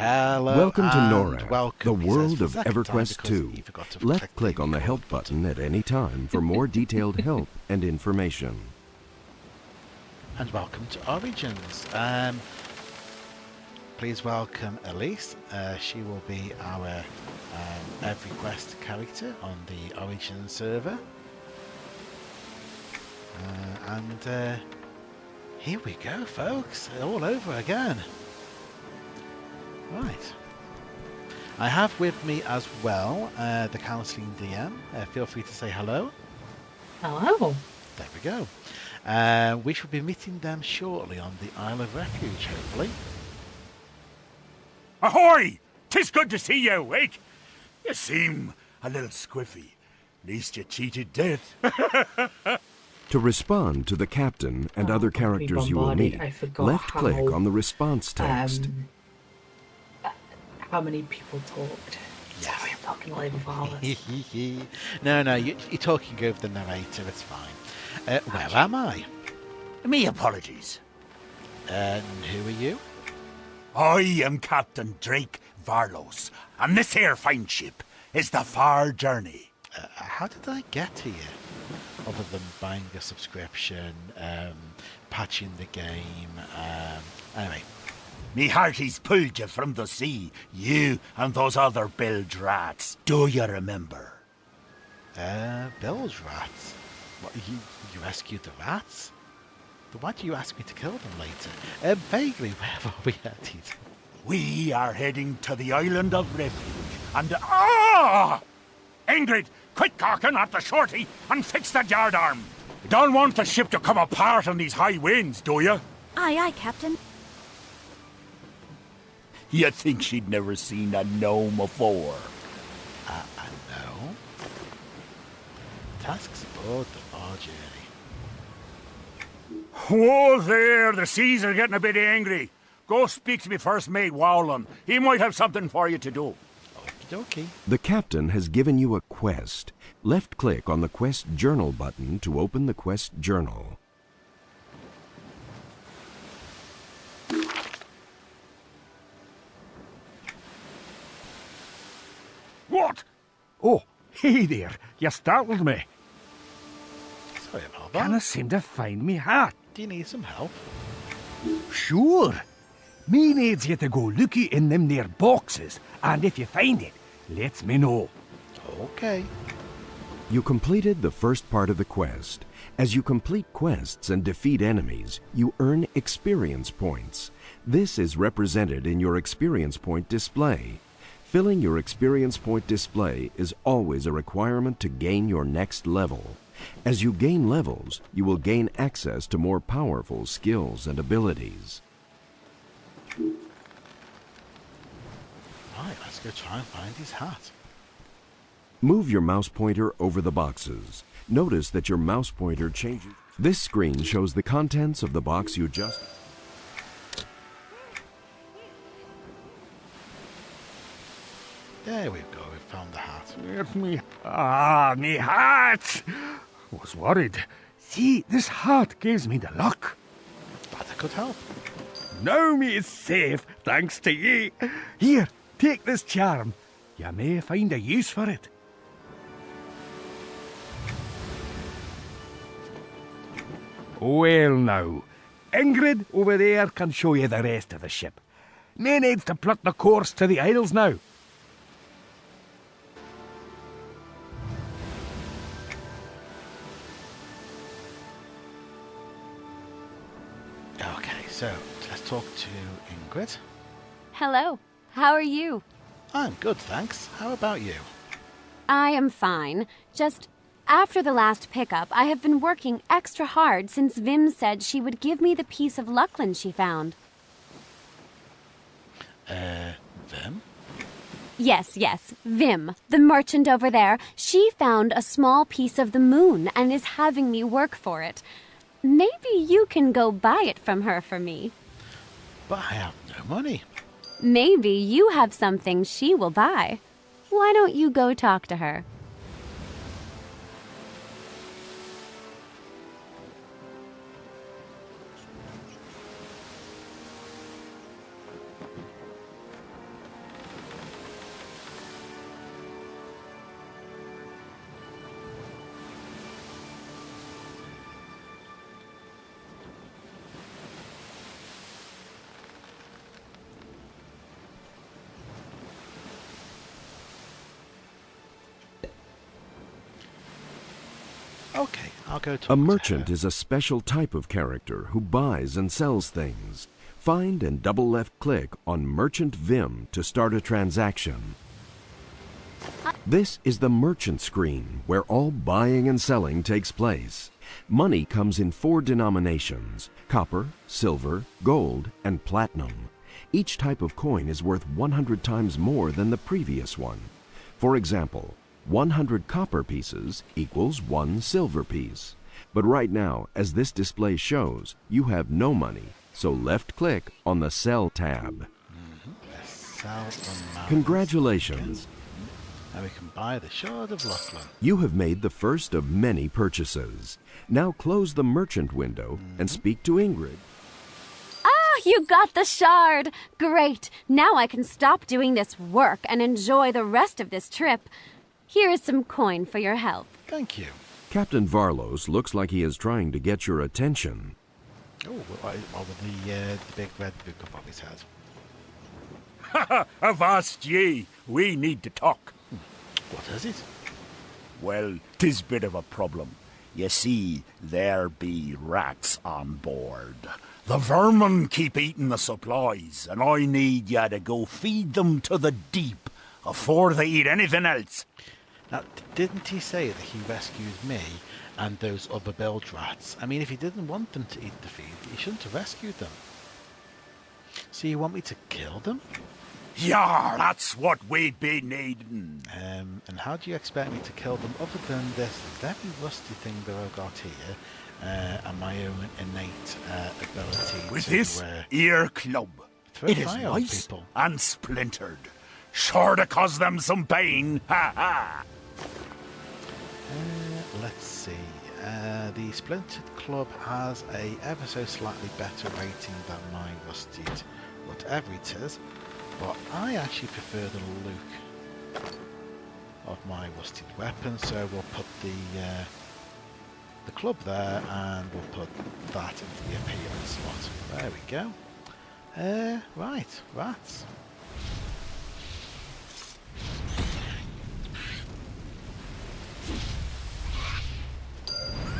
Hello Welcome to and NORAD, welcome. the He says world for of the second time EverQuest because II. he forgot to Left click the on the help record button at any time for more detailed help and information. And welcome to Origins. Please welcome Elise. She will be our EverQuest character on the Origins server. And here we go, folks. All over again. Right. I have with me as well the counselling DM. Feel free to say hello. Hello. There we go. We shall be meeting them shortly on the Isle of Refuge, hopefully. Ahoy! 'Tis good to see you awake. You seem a little squiffy. Least you cheated death. To respond to the captain and other characters you will meet, left click on the response text. How many people talked? Sorry, I'm talking like father's. No, you're talking over the narrator, it's fine. Where am I? Me apologies. And who are you? I am Captain Drake Varlos, and this here fine ship is the Far Journey. How did I get here? Other than buying a subscription, patching the game, anyway. Me hearties pulled you from the sea, you and those other bilge rats. Do you remember? Bilge rats? What, you rescued the rats? Then why do you ask me to kill them later? Vaguely, where are we headed? We are heading to the island of refuge, and Ingrid, quick carking at the shorty and fix that yardarm. You don't want the ship to come apart on these high winds, do you? Aye, aye, Captain. You think she'd never seen a gnome before? No. Tasks aboard the Far Journey. Whoa there, the seas are getting a bit angry. Go speak to me first mate, Wowland. He might have something for you to do. Okie dokie. The captain has given you a quest. Left click on the quest journal button to open the quest journal. What? Oh, hey there. You startled me. Sorry about that. Can't seem to find me hat. Do you need some help? Sure. Me needs you to go looky in them there boxes, and if you find it, let me know. Okay. You completed the first part of the quest. As you complete quests and defeat enemies, you earn experience points. This is represented in your experience point display. Filling your experience point display is always a requirement to gain your next level. As you gain levels, you will gain access to more powerful skills and abilities. Right, let's go try and find his hat. Move your mouse pointer over the boxes. Notice that your mouse pointer changes. This screen shows the contents of the box you just... There we go, we found the hat. It's me. Me hat! Was worried. See, this hat gives me the luck. That could help. Now me is safe, thanks to ye. Here, take this charm. You may find a use for it. Well now, Ingrid over there can show you the rest of the ship. Me needs to plot the course to the Isles now. Okay, so let's talk to Ingrid. Hello. How are you? I'm good, thanks. How about you? I am fine. Just after the last pickup, I have been working extra hard since Vim said she would give me the piece of Luckland she found. Vim? Yes, Vim, the merchant over there. She found a small piece of the moon and is having me work for it. Maybe you can go buy it from her for me. But I have no money. Maybe you have something she will buy. Why don't you go talk to her? Okay, I'll go talk A to merchant her. is a special type of character who buys and sells things. Find and double left click on Merchant Vim to start a transaction. This is the merchant screen where all buying and selling takes place. Money comes in 4 denominations: copper, silver, gold, and platinum. Each type of coin is worth 100 times more than the previous one. For example, 100 copper pieces equals 1 silver piece. But right now, as this display shows, you have no money, so left click on the Sell tab. Let's sell the man. Congratulations! And we can buy the Shard of Lachlan. You have made the first of many purchases. Now close the merchant window and speak to Ingrid. Ah, you got the shard! Great! Now I can stop doing this work and enjoy the rest of this trip. Here is some coin for your help. Thank you. Captain Varlos looks like he is trying to get your attention. Oh, what with the big red book above his head? Avast ye, we need to talk. What is it? Well, 'tis bit of a problem. You see, there be rats on board. The vermin keep eating the supplies, and I need ya to go feed them to the deep afore they eat anything else. Now, didn't he say that he rescued me and those other bilge rats? I mean, if he didn't want them to eat the feed, he shouldn't have rescued them. So you want me to kill them? Yar, that's what we'd be needing. And how do you expect me to kill them other than this very rusty thing that I've got here and my own innate ability With to this ear club, throw it is fire on nice people? and splintered. Sure to cause them some pain, ha ha! Let's see. The Splintered Club has a ever so slightly better rating than my rusted, whatever it is, but I actually prefer the look of my rusted weapon, so we'll put the club there and we'll put that into the appearance slot. There we go. Right, rats.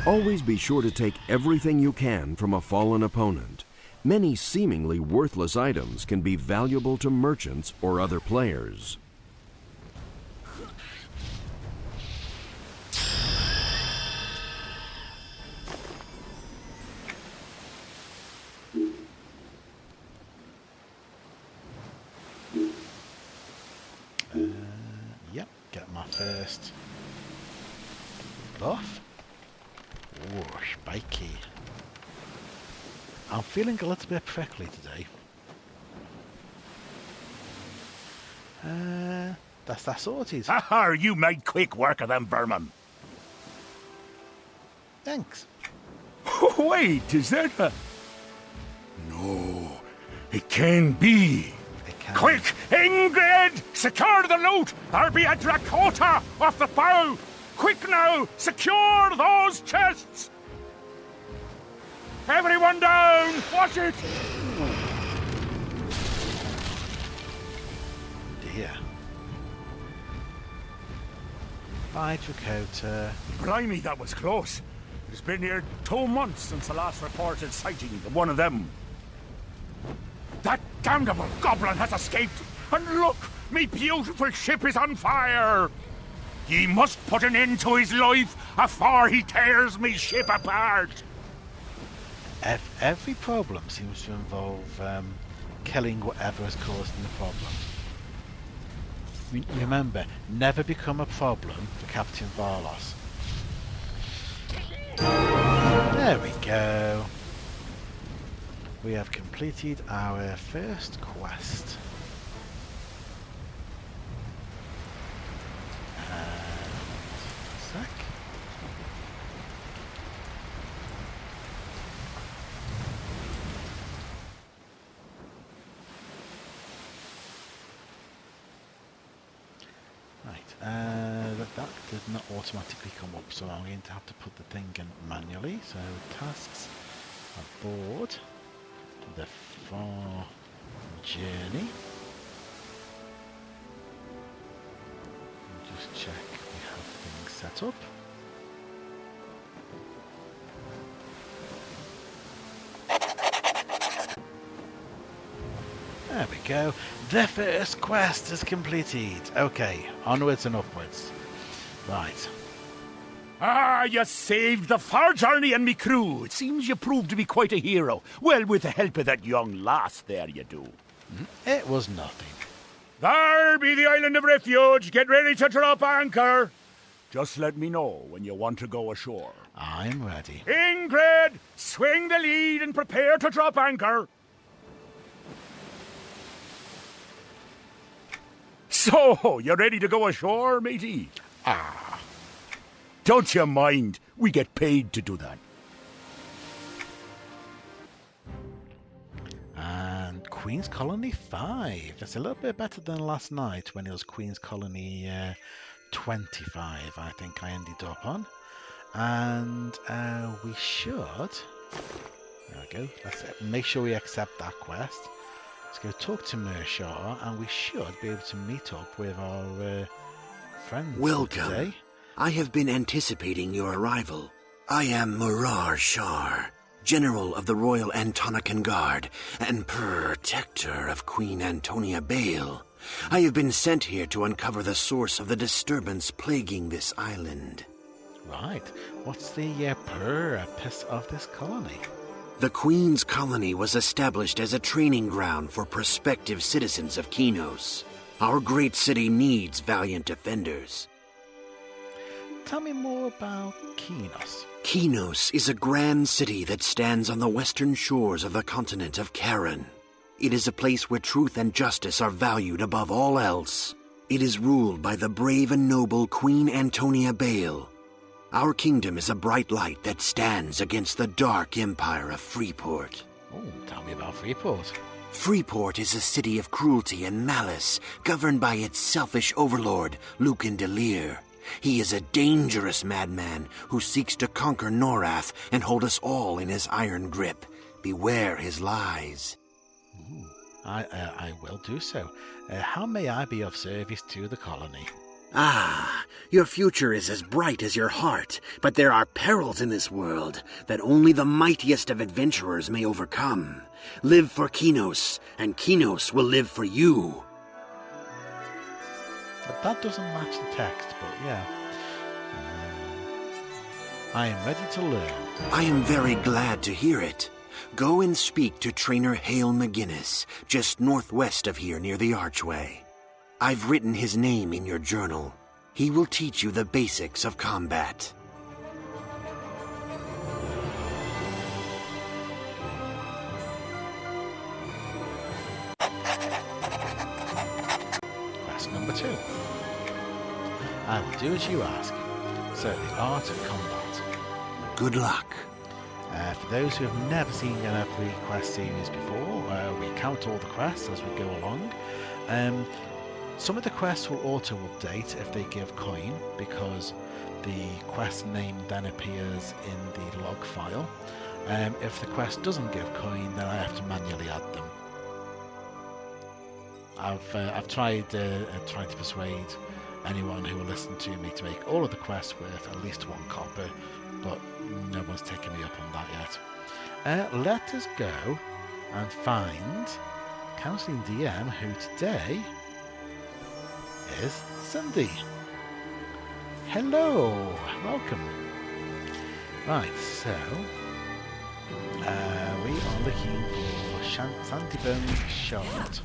Always be sure to take everything you can from a fallen opponent. Many seemingly worthless items can be valuable to merchants or other players. Yep, get my first buff. Oh, spiky. I'm feeling a little bit prickly today. That's that sorted. Ha, you made quick work of them vermin. Thanks. Wait, is that a... No, it can be. It can. Quick, Ingrid! Secure the loot! There'll be a Drakota off the bow! Quick now! Secure those chests! Everyone down! Watch it! Dear. Bye, Drakota. Blimey, that was close. It's been here 2 months since the last reported sighting of one of them. That damnable goblin has escaped! And look! Me beautiful ship is on fire! Ye must put an end to his life afore he tears me ship apart! Every problem seems to involve killing whatever is causing the problem. Remember, never become a problem for Captain Varlos. There we go. We have completed our first quest. Sec. Right, that did not automatically come up, so I'm going to have to put the thing in manually. So tasks aboard the far journey. Just check we have things set up. There we go. The first quest is completed. Okay, onwards and upwards. Right. Ah, you saved the far journey and me crew. It seems you proved to be quite a hero. Well, with the help of that young lass there, you do. It was nothing. There be the island of refuge. Get ready to drop anchor. Just let me know when you want to go ashore. I'm ready. Ingrid, swing the lead and prepare to drop anchor. So, you ready to go ashore, matey? Ah. Don't you mind. We get paid to do that. And Queen's Colony 5. That's a little bit better than last night when it was Queen's Colony 25, I think I ended up on. And we should... There we go. Let's make sure we accept that quest. Let's go talk to Mershaw, and we should be able to meet up with our friends Welcome. today. I have been anticipating your arrival. I am Murar Shar, General of the Royal Antonican Guard and Protector of Queen Antonia Bale. I have been sent here to uncover the source of the disturbance plaguing this island. Right. What's the purpose of this colony? The Queen's Colony was established as a training ground for prospective citizens of Kinos. Our great city needs valiant defenders. Tell me more about Kinos. Kinos is a grand city that stands on the western shores of the continent of Karen. It is a place where truth and justice are valued above all else. It is ruled by the brave and noble Queen Antonia Bale. Our kingdom is a bright light that stands against the dark empire of Freeport. Oh, tell me about Freeport. Freeport is a city of cruelty and malice, governed by its selfish overlord, Lucan Delir. He is a dangerous madman who seeks to conquer Norath and hold us all in his iron grip. Beware his lies. Ooh, I will do so. How may I be of service to the colony? Ah, your future is as bright as your heart, but there are perils in this world that only the mightiest of adventurers may overcome. Live for Kinos, and Kinos will live for you. That doesn't match the text, but yeah. I am ready to learn. I am very glad to hear it. Go and speak to Trainer Hale McGinnis, just northwest of here near the archway. I've written his name in your journal. He will teach you the basics of combat. Quest number 2. I will do as you ask. So, the art of combat. Good luck. For those who have never seen an EverQuest series before, we count all the quests as we go along. Some of the quests will auto-update if they give coin, because the quest name then appears in the log file. If the quest doesn't give coin, then I have to manually add them. I've tried trying to persuade anyone who will listen to me to make all of the quests worth at least 1 copper, but no one's taken me up on that yet. Let us go and find Counselling DM, who today is Cindy. Hello, welcome. Right, so we are looking for Sandybone Shard.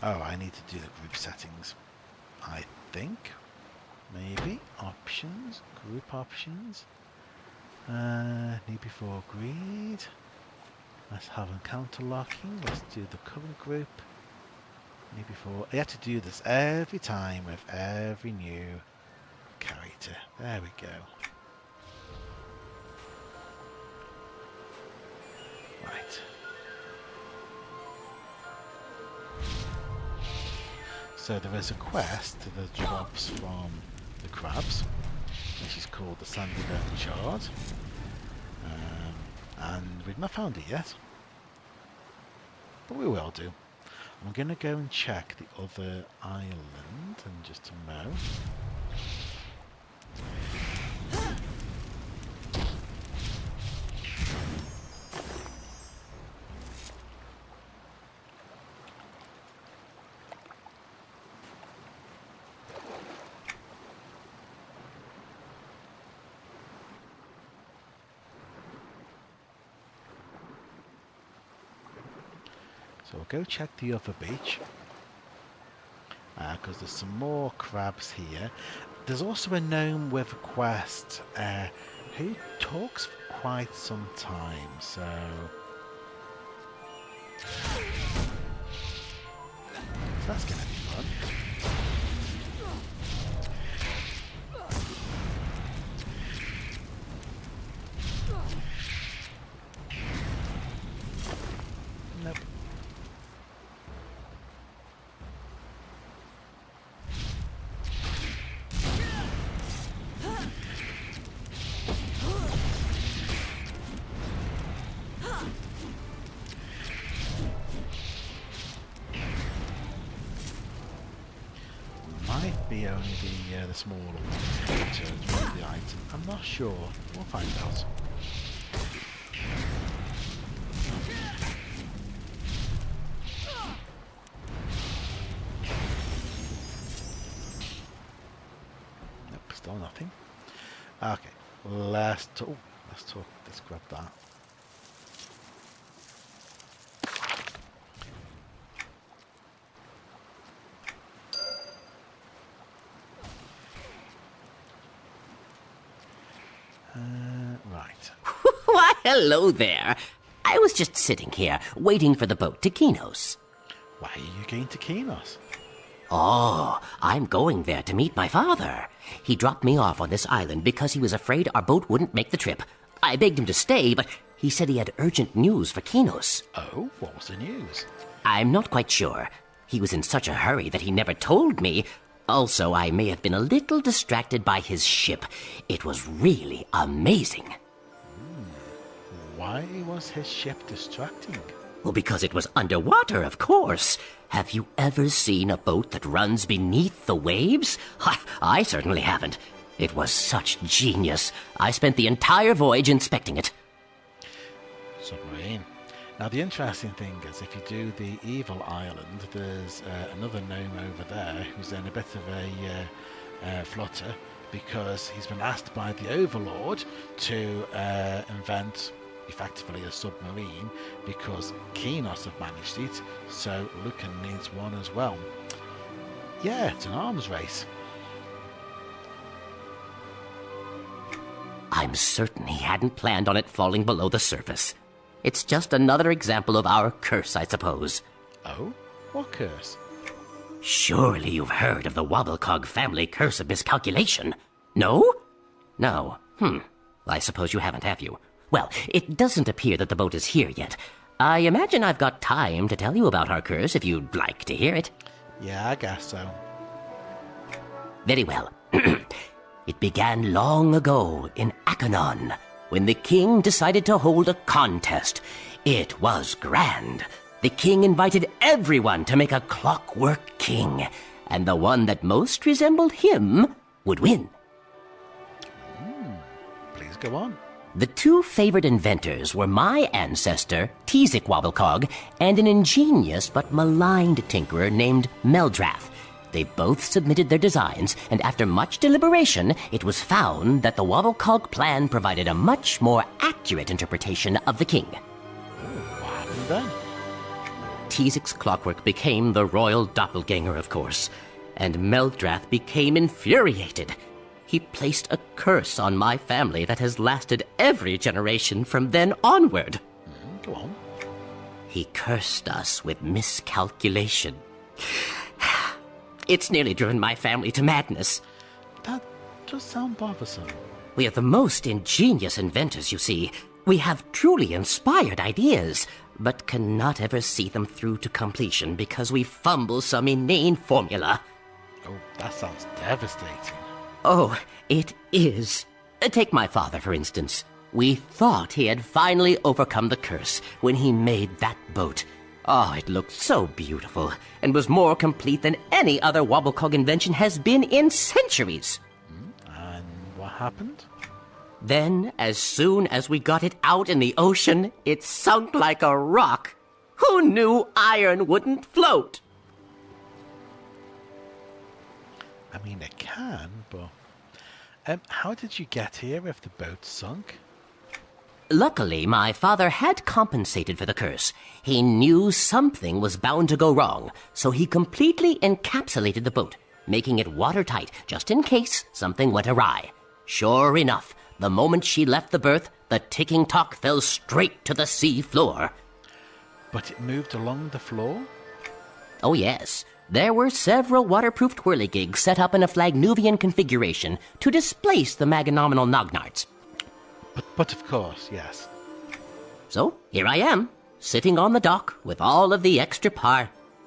Oh, I need to do the group settings, I think. Maybe options, group options. Need before agreed. Let's have encounter locking. Let's do the current group. Need before. I have to do this every time with every new character. There we go. Right. So there is a quest that drops from the crabs, which is called the Sandybone Shard, and we've not found it yet, but we will do. I'm going to go and check the other island in just a moment. So we'll go check the other beach. Because there's some more crabs here. There's also a gnome with a quest who talks for quite some time, so that's going to be fun. Nope. Might be only the smaller ones in terms of the item. I'm not sure. We'll find out. Nope, still nothing. Okay, let's talk. Let's grab that. Right. Why, hello there. I was just sitting here, waiting for the boat to Kinos. Why are you going to Kinos? Oh, I'm going there to meet my father. He dropped me off on this island because he was afraid our boat wouldn't make the trip. I begged him to stay, but he said he had urgent news for Kinos. Oh, what was the news? I'm not quite sure. He was in such a hurry that he never told me. Also, I may have been a little distracted by his ship. It was really amazing. Why was his ship distracting? Well, because it was underwater, of course. Have you ever seen a boat that runs beneath the waves? I certainly haven't. It was such genius. I spent the entire voyage inspecting it. Submarine. Now, the interesting thing is, if you do the Evil Island, there's another gnome over there who's in a bit of a flutter because he's been asked by the Overlord to invent effectively a submarine because Kinos have managed it, so Lucan needs one as well. Yeah, it's an arms race. I'm certain he hadn't planned on it falling below the surface. It's just another example of our curse, I suppose. Oh? What curse? Surely you've heard of the Wobblecog family curse of miscalculation. No? No. I suppose you haven't, have you? Well, it doesn't appear that the boat is here yet. I imagine I've got time to tell you about our curse if you'd like to hear it. Yeah, I guess so. Very well. It began long ago in Achenon, when the king decided to hold a contest. It was grand. The king invited everyone to make a clockwork king, and the one that most resembled him would win. Please go on. The two favored inventors were my ancestor, Teesic Wobblecog, and an ingenious but maligned tinkerer named Meldrath. They both submitted their designs, and after much deliberation, it was found that the Wobblecog plan provided a much more accurate interpretation of the king. What happened then? Teesic's clockwork became the royal doppelganger, of course, and Meldrath became infuriated. He placed a curse on my family that has lasted every generation from then onward. Go on. He cursed us with miscalculation. It's nearly driven my family to madness. That does sound bothersome. We are the most ingenious inventors, you see. We have truly inspired ideas, but cannot ever see them through to completion because we fumble some inane formula. Oh, that sounds devastating. Oh, it is. Take my father, for instance. We thought he had finally overcome the curse when he made that boat. Oh, it looked so beautiful, and was more complete than any other Wobblecog invention has been in centuries. And what happened? Then, as soon as we got it out in the ocean, it sunk like a rock. Who knew iron wouldn't float? I mean, it can, but... how did you get here if the boat sunk? Luckily, my father had compensated for the curse. He knew something was bound to go wrong, so he completely encapsulated the boat, making it watertight just in case something went awry. Sure enough, the moment she left the berth, the ticking tock fell straight to the sea floor. But it moved along the floor? Oh yes, there were several waterproof whirligigs set up in a Flagnuvian configuration to displace the Maganominal Nognards. But of course, yes. So, here I am, sitting on the dock with all of the extra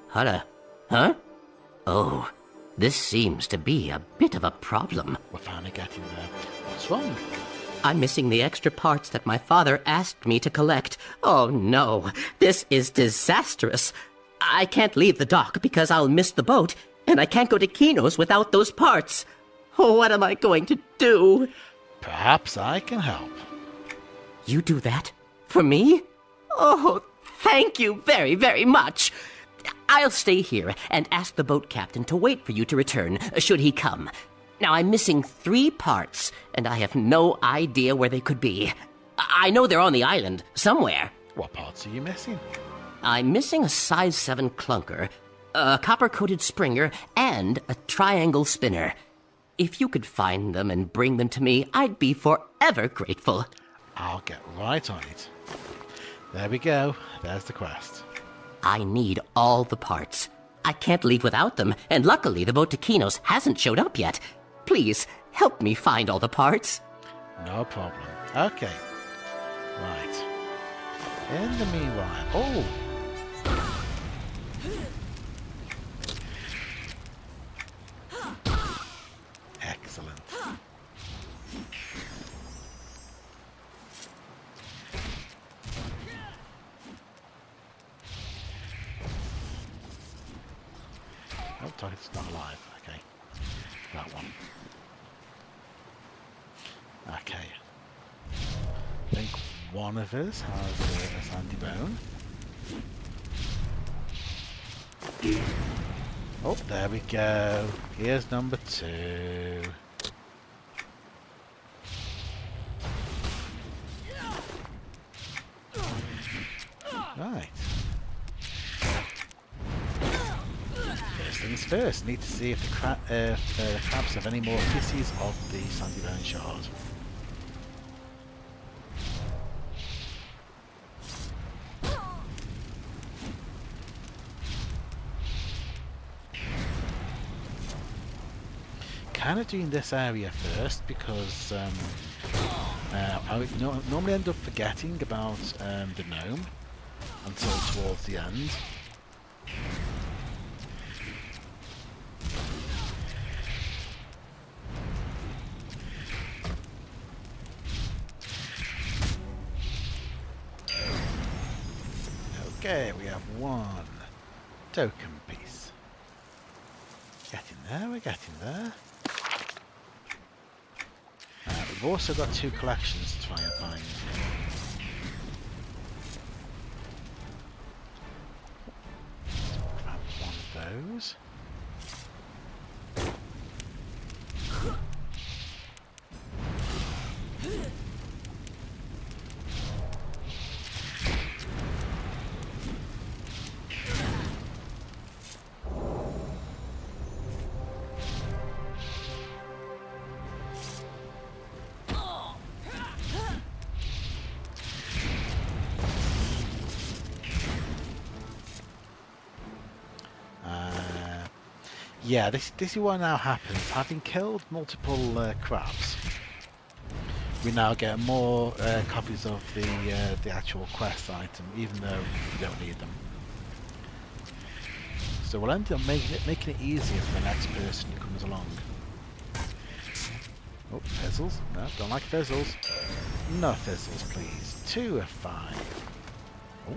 Huh? Oh, this seems to be a bit of a problem. We're finally getting there. What's wrong? I'm missing the extra parts that my father asked me to collect. Oh no, this is disastrous. I can't leave the dock because I'll miss the boat, and I can't go to Kino's without those parts. Oh, what am I going to do? Perhaps I can help. You do that? For me? Oh, thank you very, very much. I'll stay here and ask the boat captain to wait for you to return, should he come. Now, I'm missing 3 parts, and I have no idea where they could be. I know they're on the island, somewhere. What parts are you missing? I'm missing a size 7 clunker, a copper-coated springer, and a triangle spinner. If you could find them and bring them to me, I'd be forever grateful. I'll get right on it. There we go. There's the quest. I need all the parts. I can't leave without them, and luckily the boat to Kino's hasn't showed up yet. Please, help me find all the parts. No problem. Okay. Right. In the meanwhile... Oh! Excellent. Oh, target's not alive. Okay. That one. Okay. I think one of us has a sandy bone. Oh, there we go. Here's number 2. Right. First things first, need to see if the crabs have any more pieces of the sandy bone shard. Kind of doing this area first because I would normally end up forgetting about the gnome until towards the end. Okay, we have 1 token piece. Getting there, we're getting there. We've also got 2 collections to try and find. Grab one of those. Yeah, this is what now happens. Having killed multiple crabs, we now get more copies of the actual quest item, even though we don't need them. So we'll end up making it easier for the next person who comes along. Oh, fizzles. No, don't like fizzles. No fizzles, please. 2 of 5. Oh.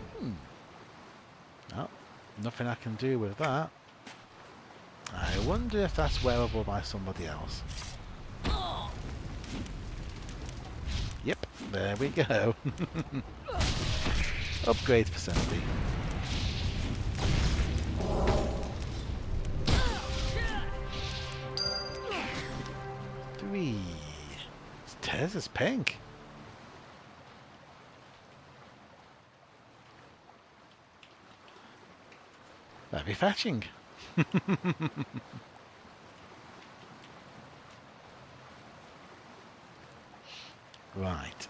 No, nothing I can do with that. I wonder if that's wearable by somebody else. Yep, there we go. Upgrade for Sandy. Three. Tez is pink. Very fetching. Right,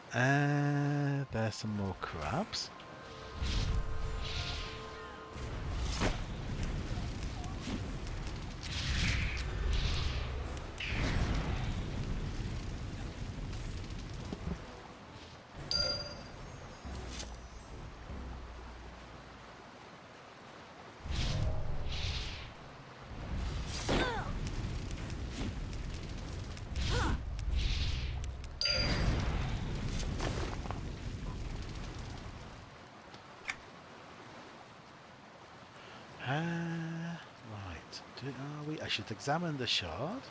there's some more crabs. Right, are we? I should examine the shard.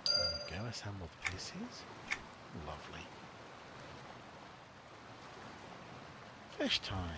There we go, assemble the pieces. Lovely. Fish time.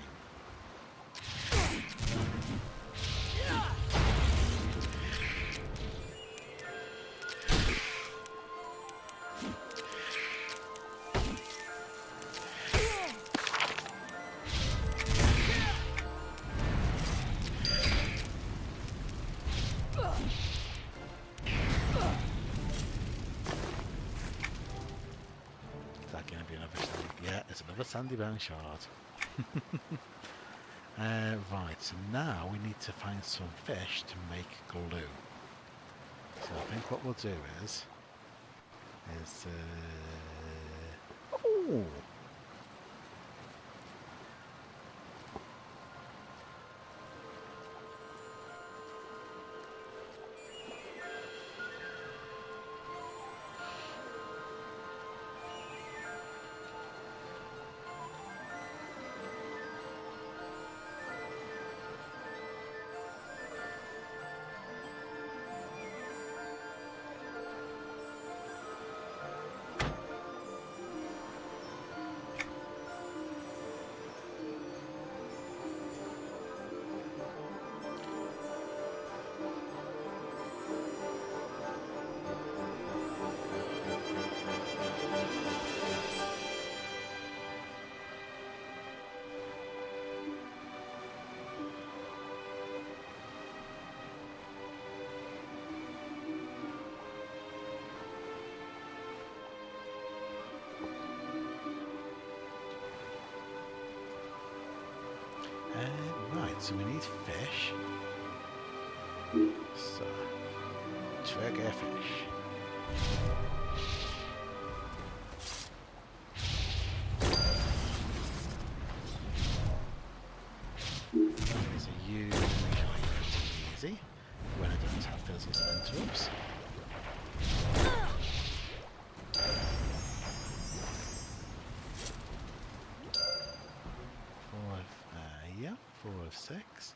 Is that going to be another sandy? Yeah, it's another sandy bone shard. Right, so now we need to find some fish to make glue. So I think what we'll do is oh! Right, so we need fish. So, trigger fish. These are usually pretty easy when I don't have fizzles and interrupts. Yeah, 4 of 6.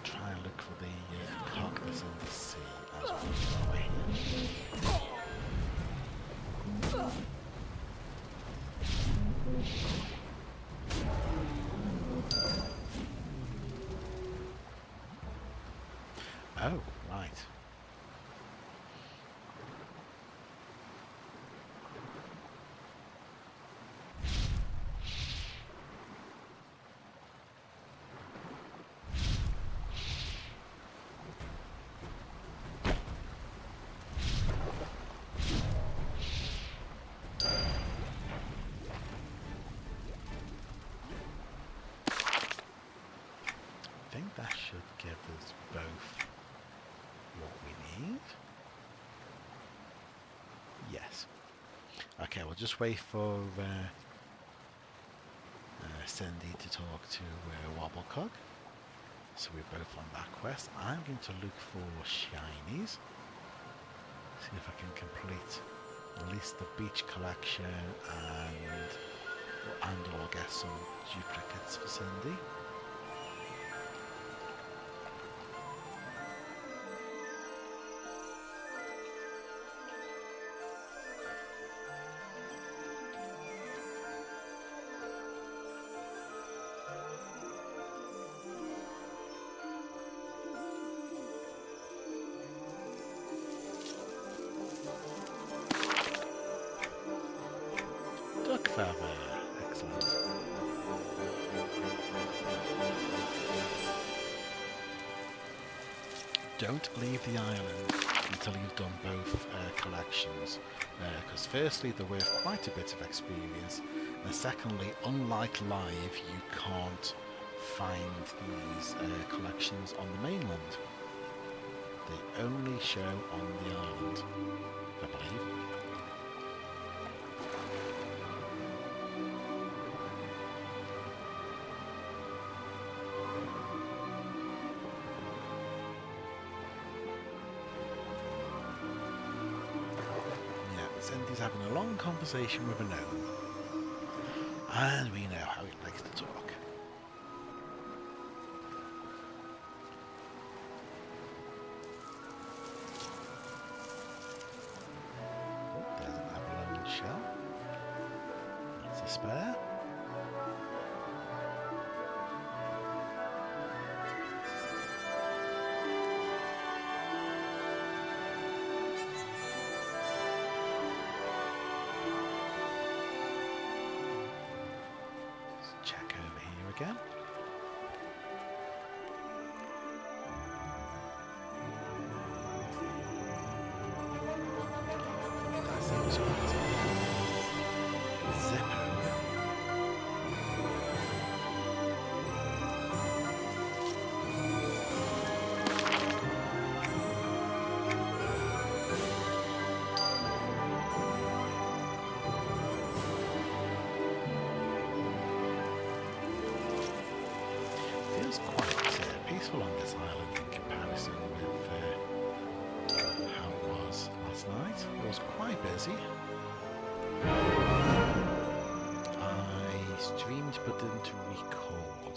Try and look for the cock that's in the sea as well over here. Oh, right. I think that should give us both what we need. Yes. Okay, we'll just wait for Cindy to talk to Wobblecog. So we're both on that quest. I'm going to look for shinies. See if I can complete at least the beach collection and or get some duplicates for Cindy. feather. Excellent. Don't leave the island until you've done both collections, because firstly they're worth quite a bit of experience, and secondly, unlike live, you can't find these collections on the mainland. They only show on the island, I believe. Cindy's having a long conversation with a gnome, and we know how he likes to talk. Oh, there's an abalone shell. That's a spare. Check over here again. That's it. Zip over. Feels quite peaceful on this island in comparison with how it was last night. It was quite busy. I streamed but didn't record.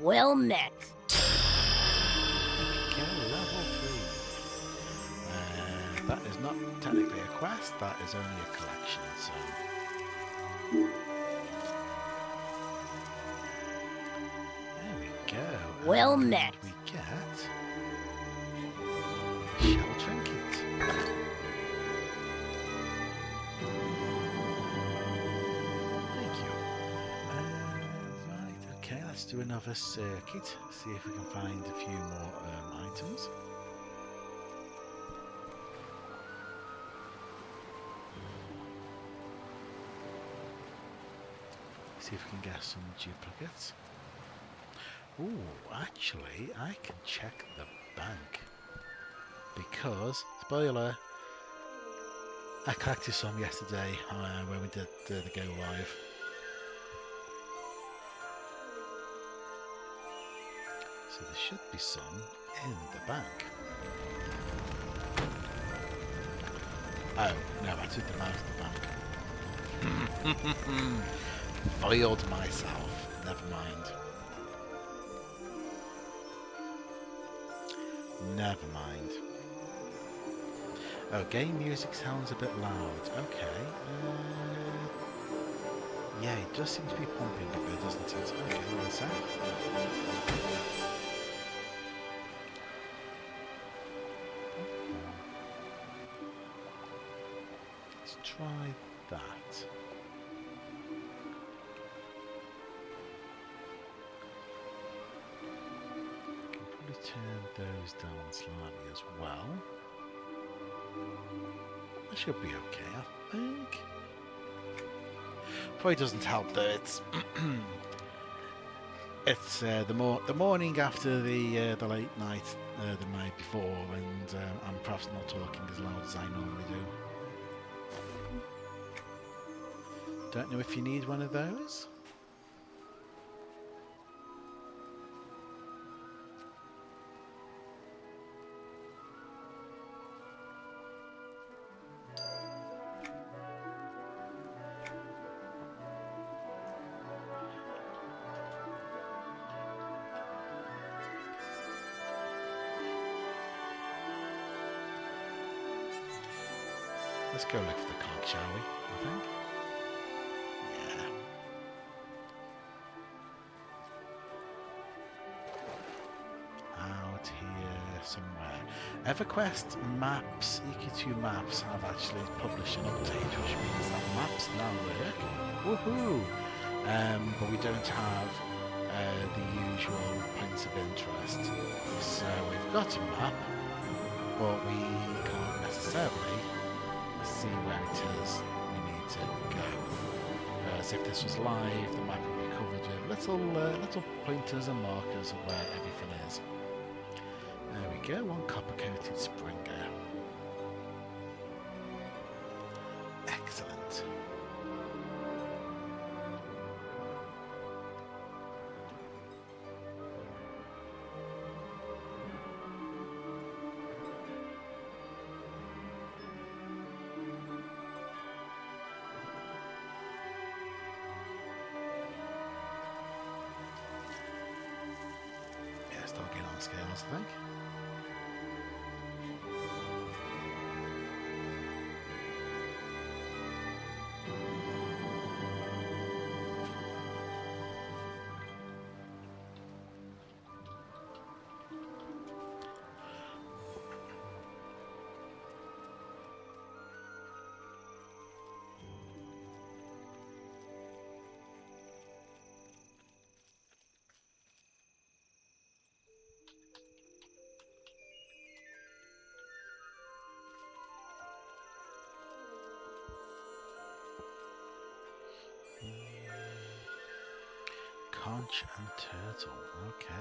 Well met. Okay, level 3. That is not technically a quest, that is only a collection, so... Go. Well And met. we get shell trinket. Thank you. Right, okay, let's do another circuit. See if we can find a few more items. See if we can get some duplicates. Ooh, actually, I can check the bank. Because, spoiler, I collected some yesterday when we did the go live. So there should be some in the bank. Oh, no, I took them out of the bank. Foiled myself. Never mind. Never mind. Oh, game music sounds a bit loud. Okay. Yeah, it does seem to be pumping a bit, doesn't it? Okay, 1 sec. Let's try that. Turn those down slightly as well. That should be okay, I think. Probably doesn't help that it's the morning after the late night the night before, and I'm perhaps not talking as loud as I normally do. Don't know if you need one of those. Let's go look for the cog, shall we? I think. Yeah. Out here somewhere. EverQuest maps, EQ2 maps have actually published an update, which means that maps now work. Woohoo! But we don't have the usual points of interest. So we've got a map, but we can't necessarily see where it is we need to go. Whereas if this was live, the map would be covered with little pointers and markers of where everything is. There we go, one copper-coated Springer. Excellent. Yeah, start getting on scales, I think. Conch and turtle, okay.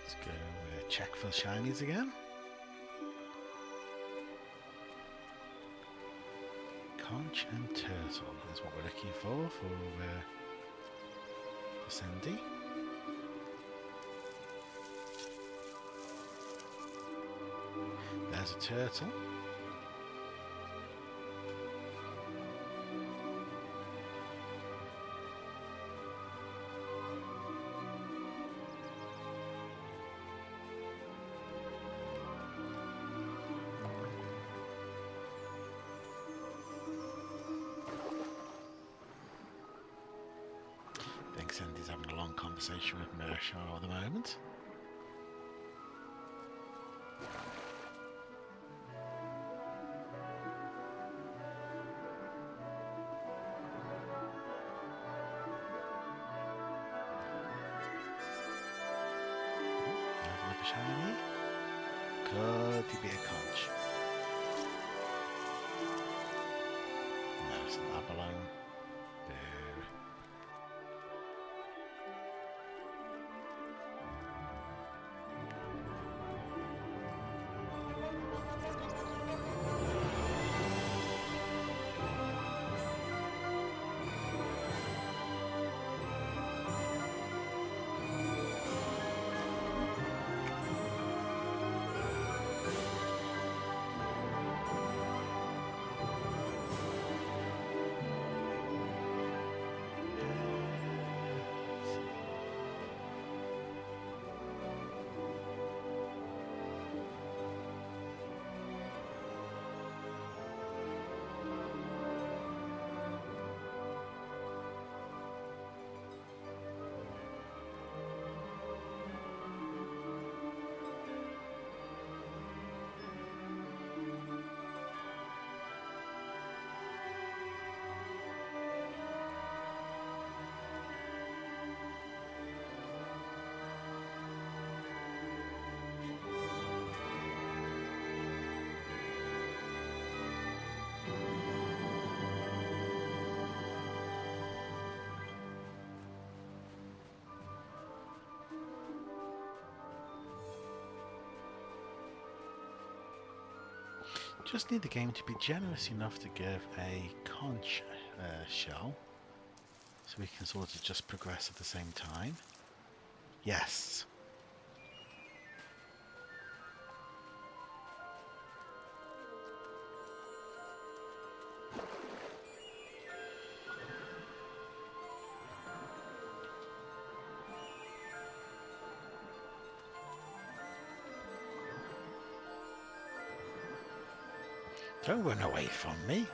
Let's go check for shinies again. Conch and turtle is what we're looking for Cindy. There's a turtle. I think Cindy's having a long conversation with Mershar at the moment. There's another shiny. Could it be a conch? No, it's an abalone. Boo. Just need the game to be generous enough to give a conch shell, so we can sort of just progress at the same time. Yes. Don't run away from me.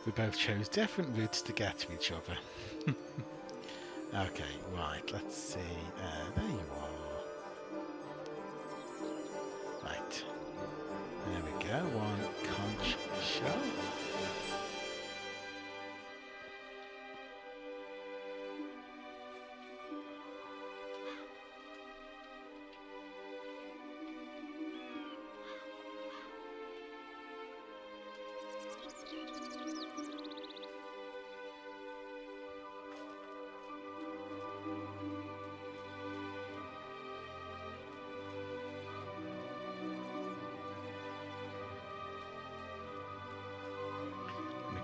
We both chose different routes to get to each other. Okay, right, let's see. There you are. Right. There we go. One conch shell.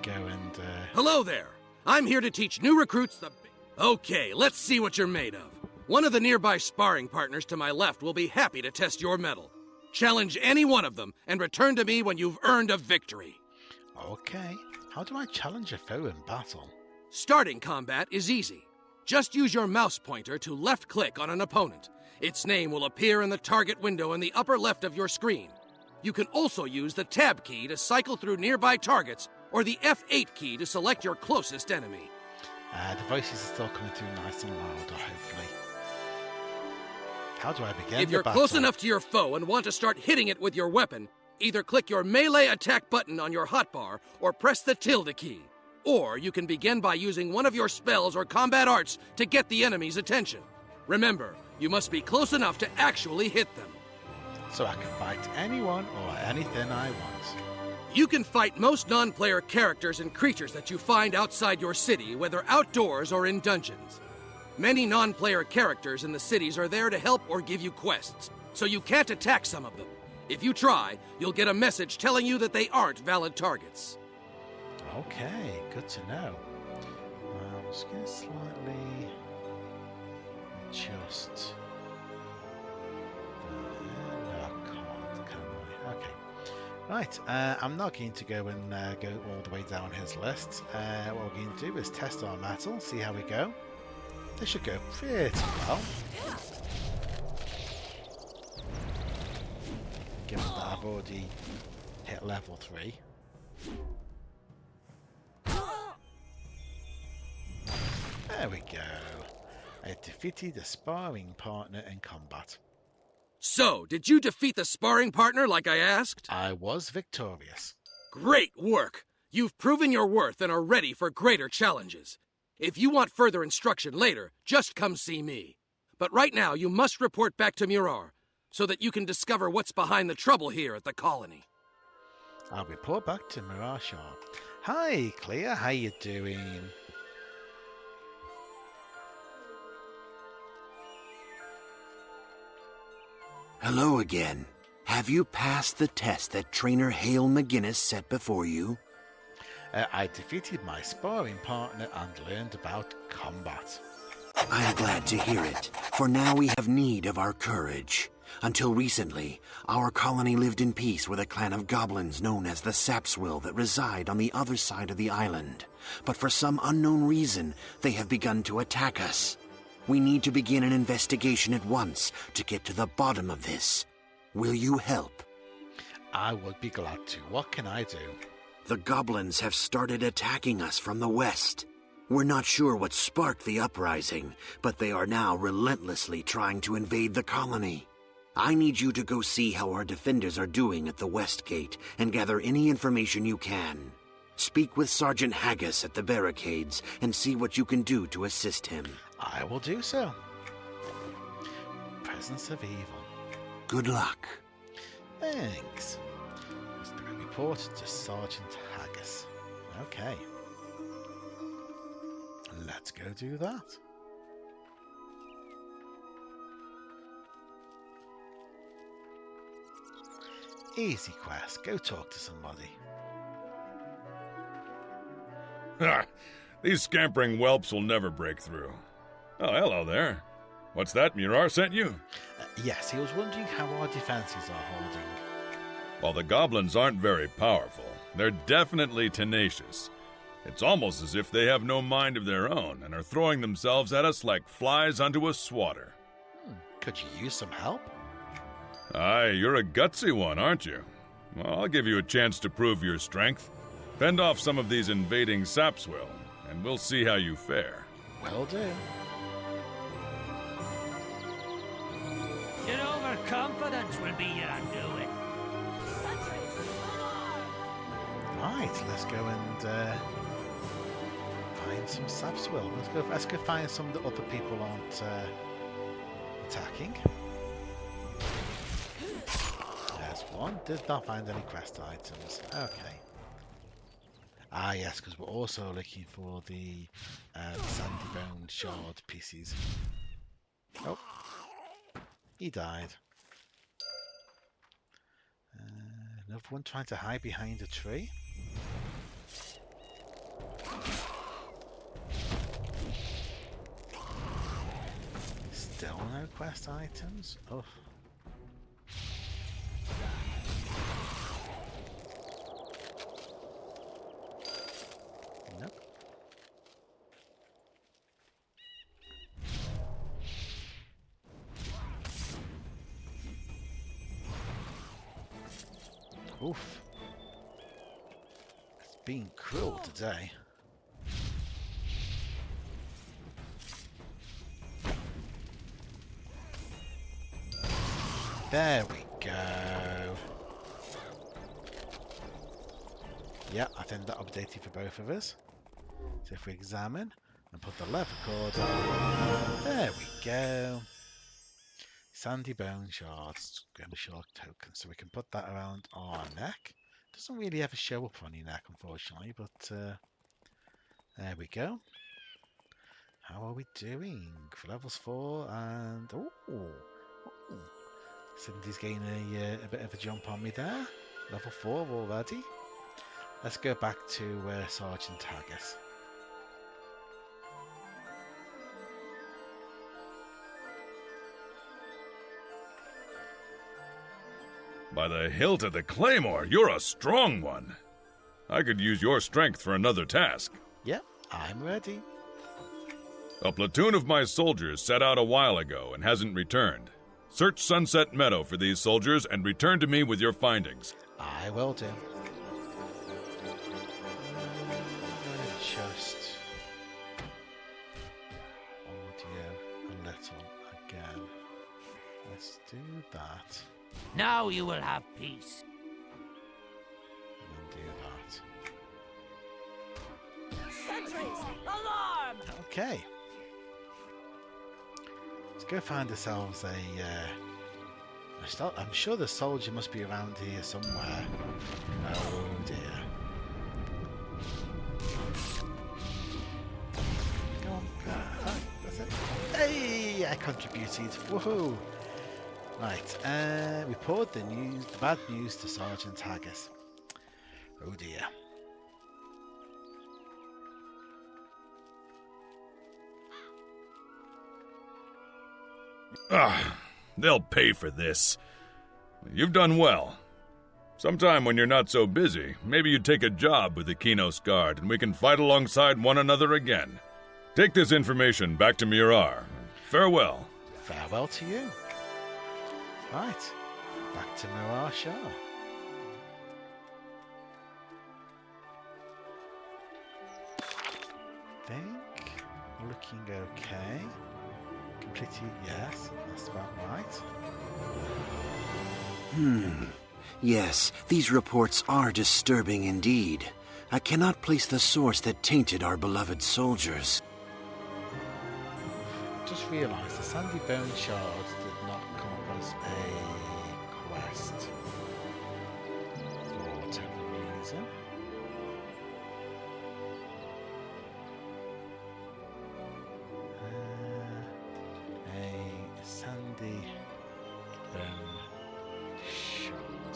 Go and Hello there! I'm here to teach new recruits the... Okay, let's see what you're made of. One of the nearby sparring partners to my left will be happy to test your mettle. Challenge any one of them and return to me when you've earned a victory. Okay. How do I challenge a foe in battle? Starting combat is easy. Just use your mouse pointer to left-click on an opponent. Its name will appear in the target window in the upper left of your screen. You can also use the Tab key to cycle through nearby targets, or the F8 key to select your closest enemy. The voices are still coming through nice and loud, hopefully. How do I begin If you're close enough to your foe and want to start hitting it with your weapon, either click your melee attack button on your hotbar or press the tilde key. Or you can begin by using one of your spells or combat arts to get the enemy's attention. Remember, you must be close enough to actually hit them. So I can fight anyone or anything I want. You can fight most non-player characters and creatures that you find outside your city, whether outdoors or in dungeons. Many non-player characters in the cities are there to help or give you quests, so you can't attack some of them. If you try, you'll get a message telling you that they aren't valid targets. Okay, good to know. I'm just going to slightly adjust. No, I can't, can I? Okay. Right, I'm not going to go and go all the way down his list. What we're going to do is test our metal, see how we go. This should go pretty well. Given that I've already hit level 3. There we go. I defeated a sparring partner in combat. So, did you defeat the sparring partner like I asked? I was victorious. Great work! You've proven your worth and are ready for greater challenges. If you want further instruction later, just come see me. But right now, you must report back to Murar, so that you can discover what's behind the trouble here at the colony. I'll report back to Murar Shah. Hi, Clea, how you doing? Hello again. Have you passed the test that Trainer Hale McGinnis set before you? I defeated my sparring partner and learned about combat. I'm glad to hear it, for now we have need of our courage. Until recently, our colony lived in peace with a clan of goblins known as the Sapswill that reside on the other side of the island. But for some unknown reason, they have begun to attack us. We need to begin an investigation at once to get to the bottom of this. Will you help? I would be glad to. What can I do? The goblins have started attacking us from the west. We're not sure what sparked the uprising, but they are now relentlessly trying to invade the colony. I need you to go see how our defenders are doing at the west gate and gather any information you can. Speak with Sergeant Haggis at the barricades and see what you can do to assist him. I will do so. Presence of evil. Good luck. Thanks. Must be reported to Sergeant Haggis. Okay. Let's go do that. Easy quest. Go talk to somebody. Ha! These scampering whelps will never break through. Oh, hello there. What's that? Murar sent you? Yes, he was wondering how our defenses are holding. Well, the goblins aren't very powerful. They're definitely tenacious. It's almost as if they have no mind of their own and are throwing themselves at us like flies onto a swatter. Could you use some help? Aye, you're a gutsy one, aren't you? Well, I'll give you a chance to prove your strength. Fend off some of these invading sapswill, and we'll see how you fare. Will do. Your overconfidence will be your undoing. Right, let's go and find some sapswill. Let's go find some that other people aren't attacking. There's one. Did not find any quest items. Okay. Ah, yes, because we're also looking for the sandy bone shard pieces. Oh, he died. Another one trying to hide behind a tree. Still no quest items. Oh. Nope. Oof. It's been cruel today. There we go. Yeah, I think that updated for both of us. So if we examine and put the lever cord on, there we go. Sandy bone shards, Grim Shark token, so we can put that around our neck. Doesn't really ever show up on your neck, unfortunately, but there we go. How are we doing? For levels 4 and Cindy's getting a bit of a jump on me there. Level 4 already. Let's go back to Sergeant Haggis. By the hilt of the claymore, you're a strong one. I could use your strength for another task. Yep, I'm ready. A platoon of my soldiers set out a while ago and hasn't returned. Search Sunset Meadow for these soldiers and return to me with your findings. I will do. Just audio a little again. Let's do that. Now you will have peace. And then do that. Sentries! Alarm! Okay. Let's go find ourselves a I'm sure the soldier must be around here somewhere. Oh dear. Go on. That's it. Hey! I contributed. Woohoo! Right. Report the bad news to Sergeant Haggis. Oh dear. They'll pay for this. You've done well. Sometime when you're not so busy, maybe you take a job with the Kinos Guard and we can fight alongside one another again. Take this information back to Mirar. Farewell. Farewell to you. Right. Back to Mirar Shah. Think looking okay. Completely, yes, that's about right. Yes, these reports are disturbing indeed. I cannot place the source that tainted our beloved soldiers. Just realised the Sandy Bone Shards did not come up as a quest. For whatever reason. A Sandy Bone Shard.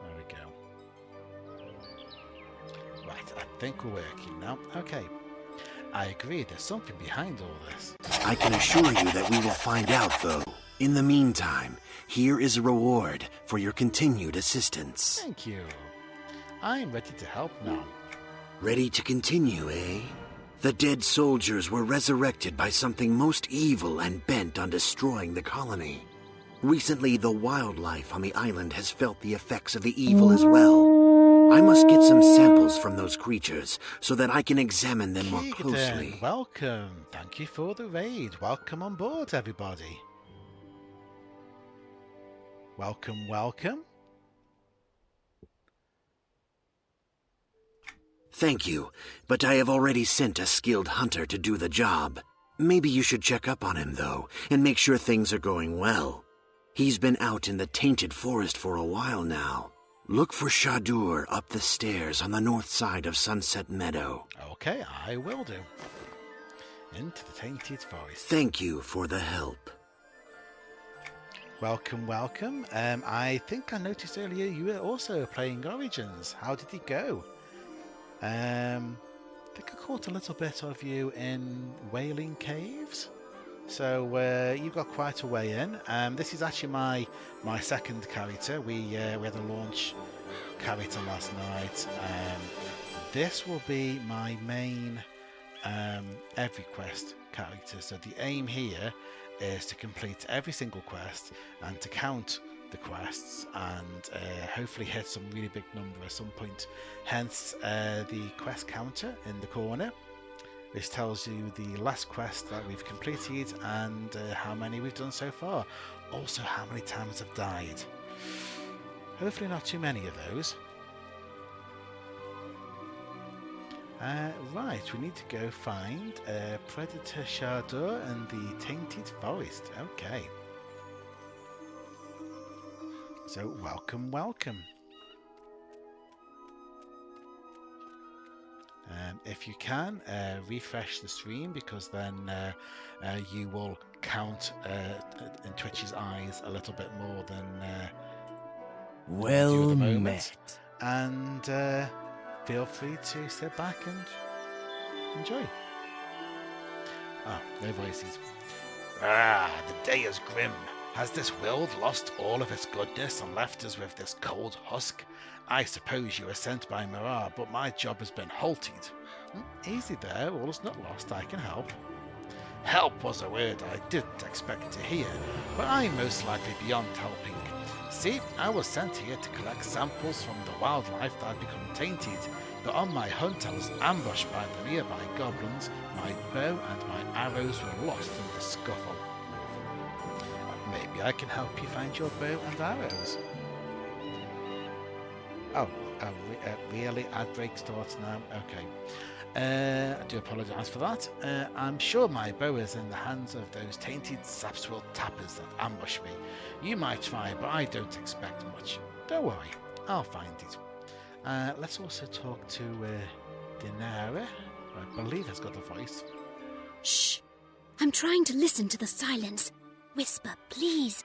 There we go. Right, I think we're working now. Okay. I agree, there's something behind all this. I can assure you that we will find out, though. In the meantime, here is a reward for your continued assistance. Thank you. I'm ready to help now. Ready to continue, eh? The dead soldiers were resurrected by something most evil and bent on destroying the colony. Recently, the wildlife on the island has felt the effects of the evil as well. I must get some samples from those creatures so that I can examine them more closely. Welcome. Thank you for the raid. Welcome on board, everybody. Welcome, welcome. Thank you, but I have already sent a skilled hunter to do the job. Maybe you should check up on him, though, and make sure things are going well. He's been out in the tainted forest for a while now. Look for Shadur up the stairs on the north side of Sunset Meadow. Okay, I will do. Into the tainted forest. Thank you for the help. Welcome, welcome. I think I noticed earlier you were also playing Origins. How did it go? I think I caught a little bit of you in Wailing Caves. So you got quite a way in. This is actually my second character. We had a launch character last night. This will be my main EverQuest character. So the aim here is to complete every single quest and to count the quests and hopefully hit some really big number at some point. Hence the quest counter in the corner, which tells you the last quest that we've completed and how many we've done so far. Also how many times I've died. Hopefully not too many of those. Right, we need to go find Predator Shadur and the Tainted Forest. Okay. So welcome, welcome. If you can, refresh the stream, because then you will count in Twitch's eyes a little bit more than well you do at the moment. met. And feel free to sit back and enjoy. Ah, no voices. Ah, the day is grim. Has this world lost all of its goodness and left us with this cold husk? I suppose you were sent by Mirage, but my job has been halted. Easy there, all is not lost, I can help. Help was a word I didn't expect to hear, but I'm most likely beyond helping. See, I was sent here to collect samples from the wildlife that had become tainted, but on my hunt I was ambushed by the nearby goblins. My bow and my arrows were lost in the scuffle. Maybe I can help you find your bow and arrows. Oh, really? Ad break starts now? Okay. I do apologise for that. I'm sure my bow is in the hands of those tainted Sapswell tappers that ambush me. You might try, but I don't expect much. Don't worry, I'll find it. Let's also talk to Dinara, who I believe has got a voice. Shh! I'm trying to listen to the silence. Whisper, please.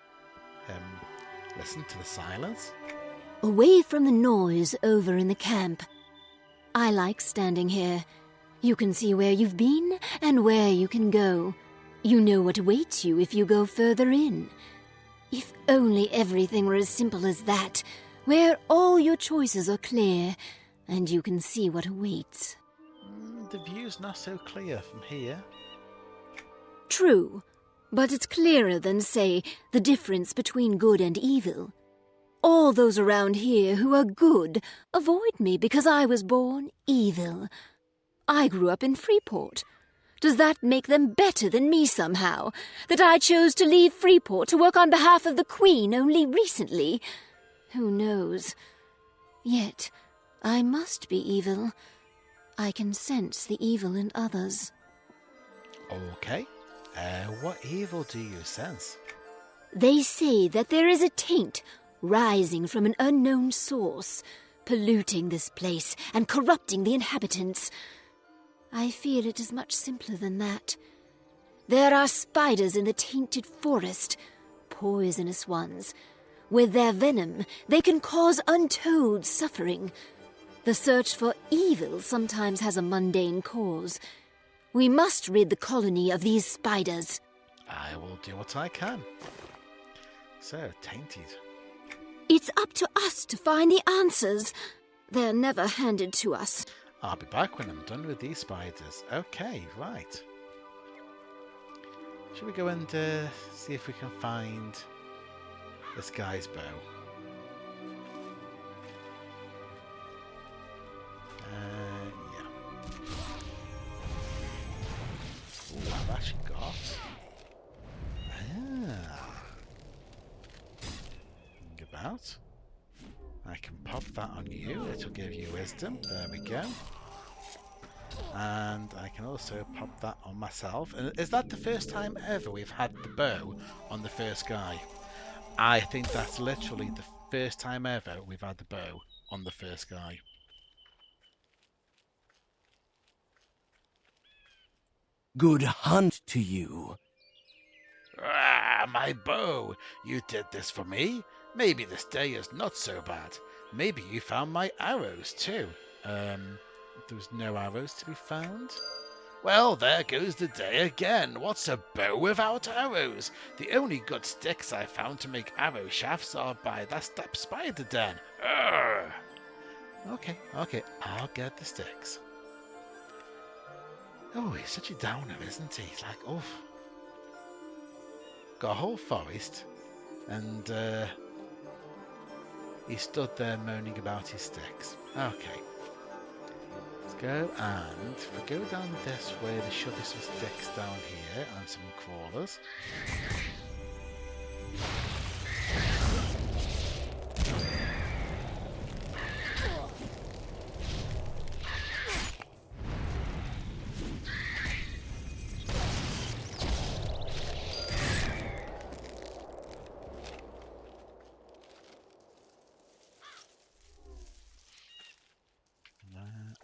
Listen to the silence? Away from the noise over in the camp. I like standing here. You can see where you've been and where you can go. You know what awaits you if you go further in. If only everything were as simple as that, where all your choices are clear and you can see what awaits. The view's not so clear from here. True, but it's clearer than, say, the difference between good and evil. All those around here who are good avoid me because I was born evil. I grew up in Freeport. Does that make them better than me somehow? That I chose to leave Freeport to work on behalf of the Queen only recently? Who knows? Yet, I must be evil. I can sense the evil in others. Okay. What evil do you sense? They say that there is a taint rising from an unknown source, polluting this place and corrupting the inhabitants. I feel it is much simpler than that. There are spiders in the tainted forest, poisonous ones. With their venom, they can cause untold suffering. The search for evil sometimes has a mundane cause. We must rid the colony of these spiders. I will do what I can. So, tainted. It's up to us to find the answers. They're never handed to us. I'll be back when I'm done with these spiders. Okay, right. Should we go and see if we can find this guy's bow? Yeah. Ooh, I've actually got... About. I can pop that on you. It'll give you wisdom. There we go. And I can also pop that on myself. And is that the first time ever we've had the bow on the first guy? I think that's literally the first time ever we've had the bow on the first guy. Good hunt to you. Ah, my bow! You did this for me? Maybe this day is not so bad. Maybe you found my arrows too. There's no arrows to be found. Well, there goes the day again. What's a bow without arrows? The only good sticks I found to make arrow shafts are by that spider den. Urgh. Okay, I'll get the sticks. Oh, he's such a downer, isn't he? He's like, oof. Got a whole forest, and he stood there moaning about his sticks. Okay. Let's go, and if we go down this way, there should be some sticks down here, and some crawlers.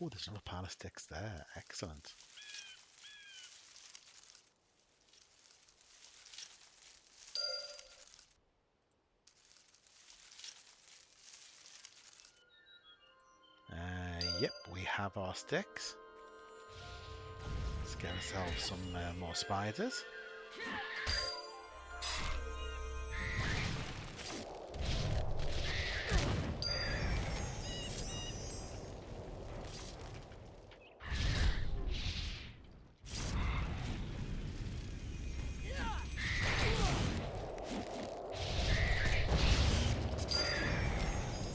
Oh, there's another pile of sticks there. Excellent. Yep, we have our sticks. Let's get ourselves some more spiders.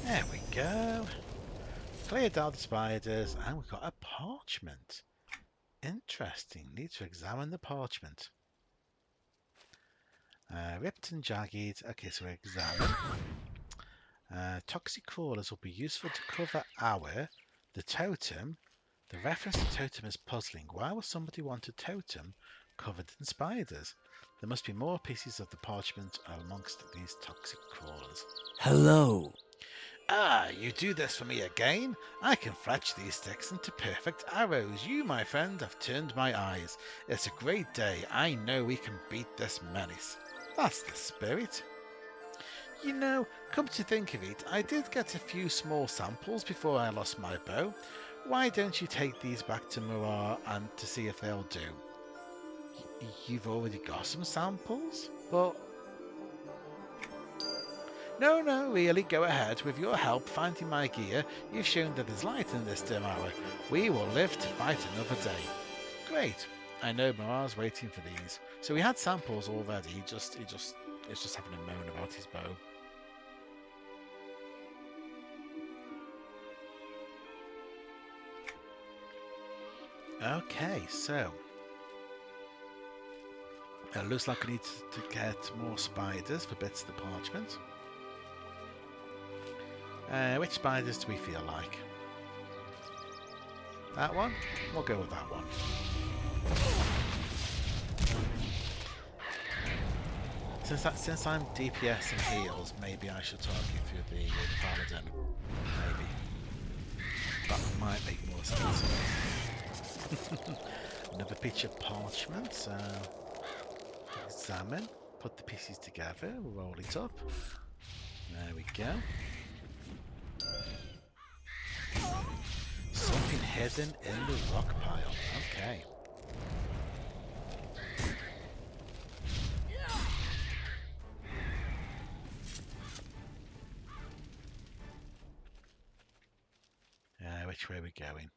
There we go. Cleared out the spiders, and we've got a parchment. Interesting. Need to examine the parchment. Ripped and jagged. Okay, so we examine. Toxic crawlers will be useful to cover the totem. The reference to totem is puzzling. Why would somebody want a totem covered in spiders? There must be more pieces of the parchment amongst these toxic crawlers. Hello. Ah, you do this for me again? I can fletch these sticks into perfect arrows. You, my friend, have turned my eyes. It's a great day. I know we can beat this menace. That's the spirit. You know, come to think of it, I did get a few small samples before I lost my bow. Why don't you take these back to Murar and to see if they'll do? You've already got some samples? But... No, really, go ahead. With your help finding my gear, you've shown that there's light in this dim hour. We will live to fight another day. Great. I know Mirar's waiting for these. So we had samples already. It's just having a moan about his bow. Okay, so it looks like we need to get more spiders for bits of the parchment. Which spiders do we feel like? That one? We'll go with that one. Since I'm DPS and heals, maybe I should talk you through the paladin. Maybe. That might make more sense. Another piece of parchment. Examine. Put the pieces together. Roll it up. There we go. Something hidden in the rock pile. Okay. Which way are we going?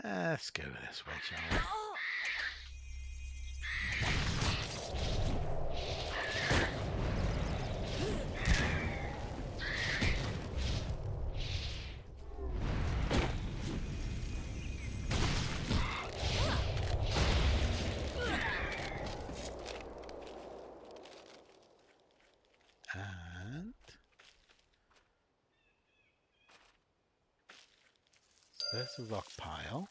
Let's go this way, shall we? And so there's the rock pile.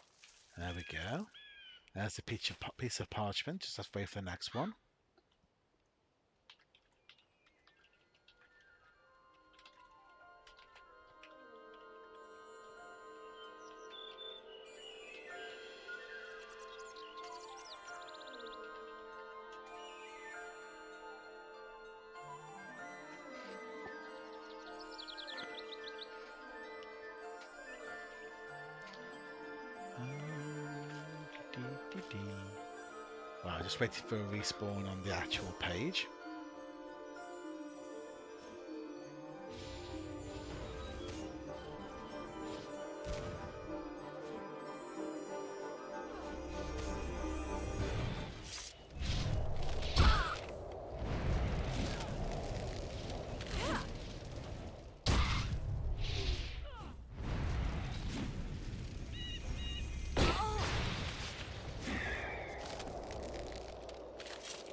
There we go. There's a piece of parchment. Just have to wait for the next one. Right, just waiting for a respawn on the actual page.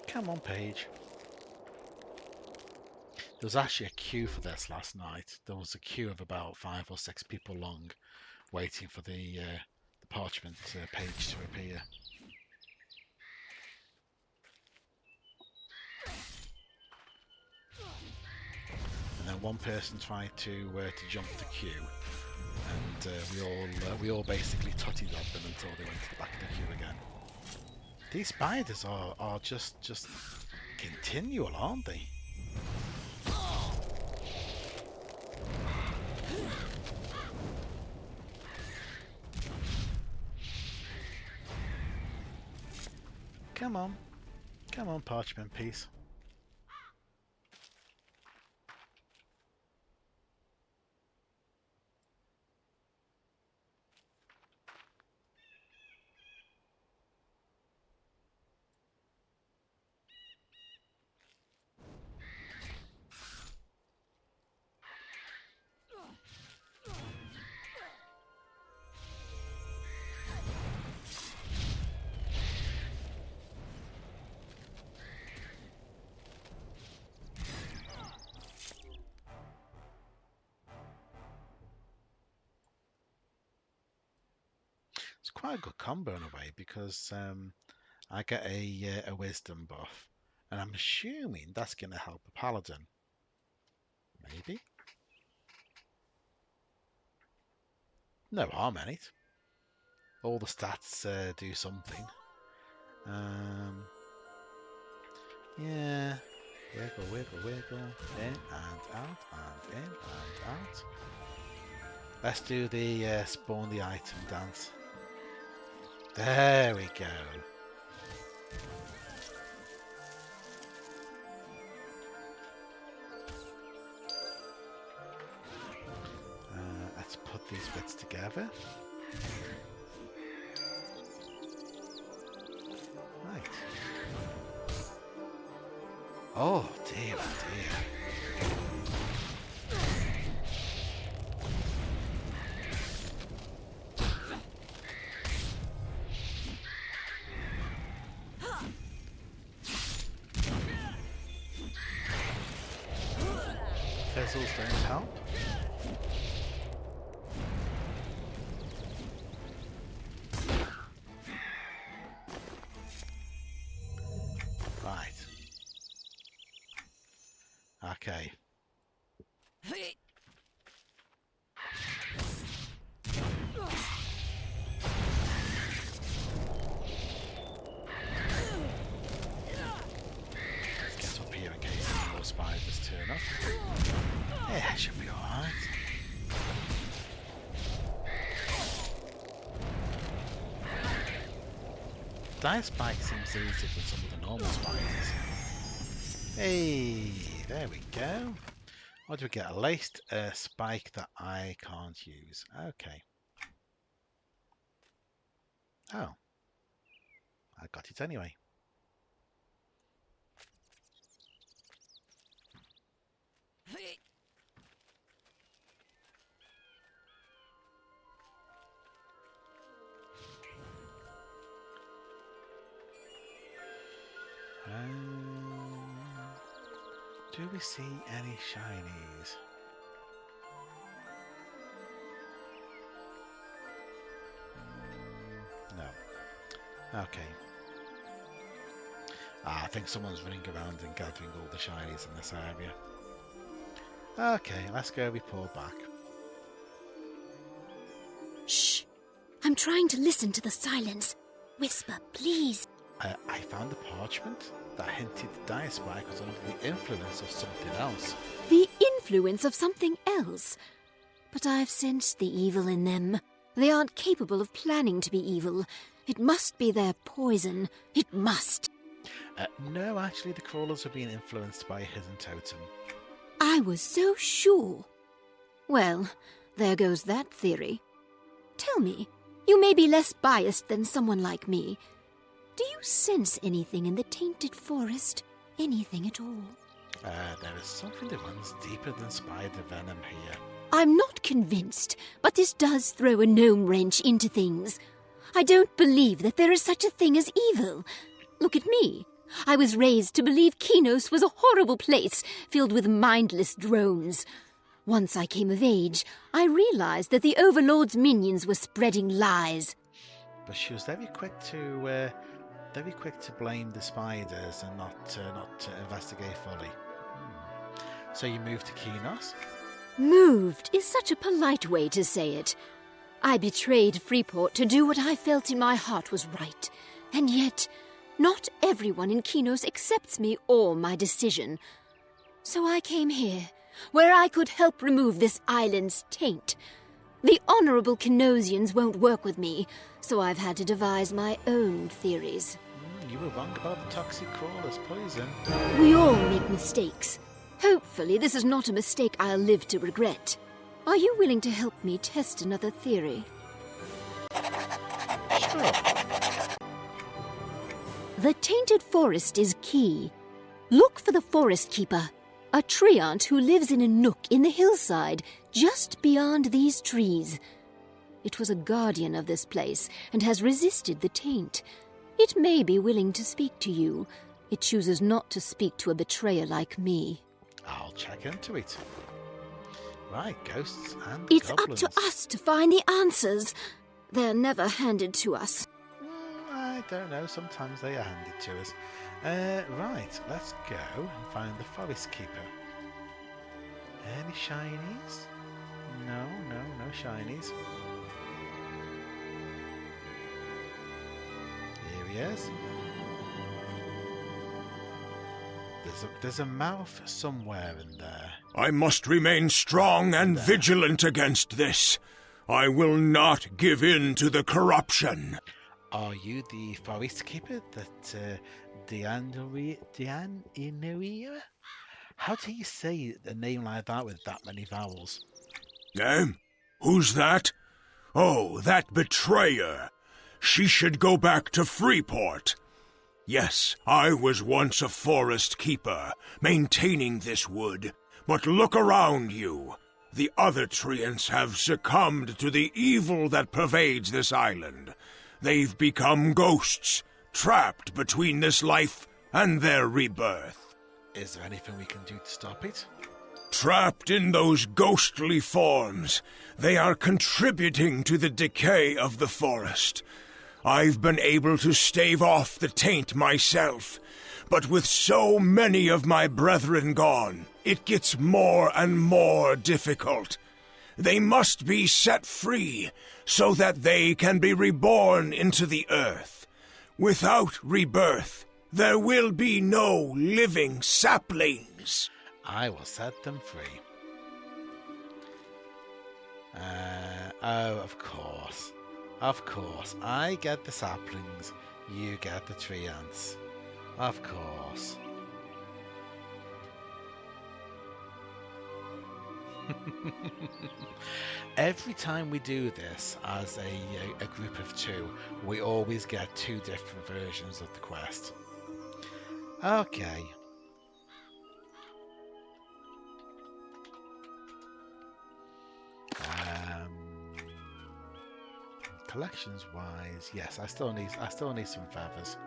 Come on, page. There was actually a queue for this last night. There was a queue of about 5 or 6 people long, waiting for the parchment page to appear. And then one person tried to jump the queue, and we all basically tutted at them until they went to the back of the queue again. These spiders are just continual, aren't they? Come on, parchment piece. It's quite a good combo in a way because I get a wisdom buff, and I'm assuming that's going to help a paladin. Maybe. No harm in it. All the stats do something. Yeah. Wiggle, wiggle, wiggle. In and out, and in and out. Let's do the spawn the item dance. There we go. Let's put these bits together. Right. Oh dear, oh dear. Fizzles don't help. Right. Okay. Let's get up here in case any more spiders turn up. Yeah, it should be alright. Dire spike seems easier than some of the normal spiders. Hey, there we go. What do we get? A laced spike that I can't use. Okay. Oh, I got it anyway. Do we see any shinies? No. Okay. I think someone's running around and gathering all the shinies in this area. Okay, let's go report back. Shh! I'm trying to listen to the silence. Whisper, please. I found a parchment that hinted the dire spike was under the influence of something else. The influence of something else? But I've sensed the evil in them. They aren't capable of planning to be evil. It must be their poison. It must. No, actually, the crawlers are being influenced by a hidden totem. I was so sure. Well, there goes that theory. Tell me, you may be less biased than someone like me. Do you sense anything in the tainted forest? Anything at all? There is something that runs deeper than spider venom here. I'm not convinced, but this does throw a gnome wrench into things. I don't believe that there is such a thing as evil. Look at me. I was raised to believe Kinos was a horrible place filled with mindless drones. Once I came of age, I realized that the Overlord's minions were spreading lies. But she was very quick to blame the spiders and not to investigate fully. So you moved to Kinos? Moved is such a polite way to say it. I betrayed Freeport to do what I felt in my heart was right. And yet, not everyone in Kinos accepts me or my decision. So I came here, where I could help remove this island's taint. The honorable Kinosians won't work with me, so I've had to devise my own theories. You were wrong about the toxic crawler's poison. We all make mistakes. Hopefully this is not a mistake I'll live to regret. Are you willing to help me test another theory? Sure. The tainted forest is key. Look for the forest keeper, a treant who lives in a nook in the hillside just beyond these trees. It was a guardian of this place and has resisted the taint. It may be willing to speak to you. It chooses not to speak to a betrayer like me. I'll check into it. Right, ghosts and It's goblins. up to us to find the answers. They're never handed to us. I don't know, sometimes they are handed to us. Right, let's go and find the forest keeper. Any shinies? No shinies. Here he is. There's a mouth somewhere in there. I must remain strong and vigilant against this. I will not give in to the corruption. Are you the forest keeper that Dianuria? How do you say a name like that with that many vowels? Who's that? Oh, that betrayer. She should go back to Freeport. Yes, I was once a forest keeper, maintaining this wood. But look around you. The other treants have succumbed to the evil that pervades this island. They've become ghosts, trapped between this life and their rebirth. Is there anything we can do to stop it? Trapped in those ghostly forms, they are contributing to the decay of the forest. I've been able to stave off the taint myself, but with so many of my brethren gone, it gets more and more difficult. They must be set free, so that they can be reborn into the earth. Without rebirth, there will be no living saplings. I will set them free. Oh, of course. Of course. I get the saplings, you get the tree ants. Of course. Every time we do this as a group of two, we always get two different versions of the quest. Okay. Collections wise, yes, I still need some feathers.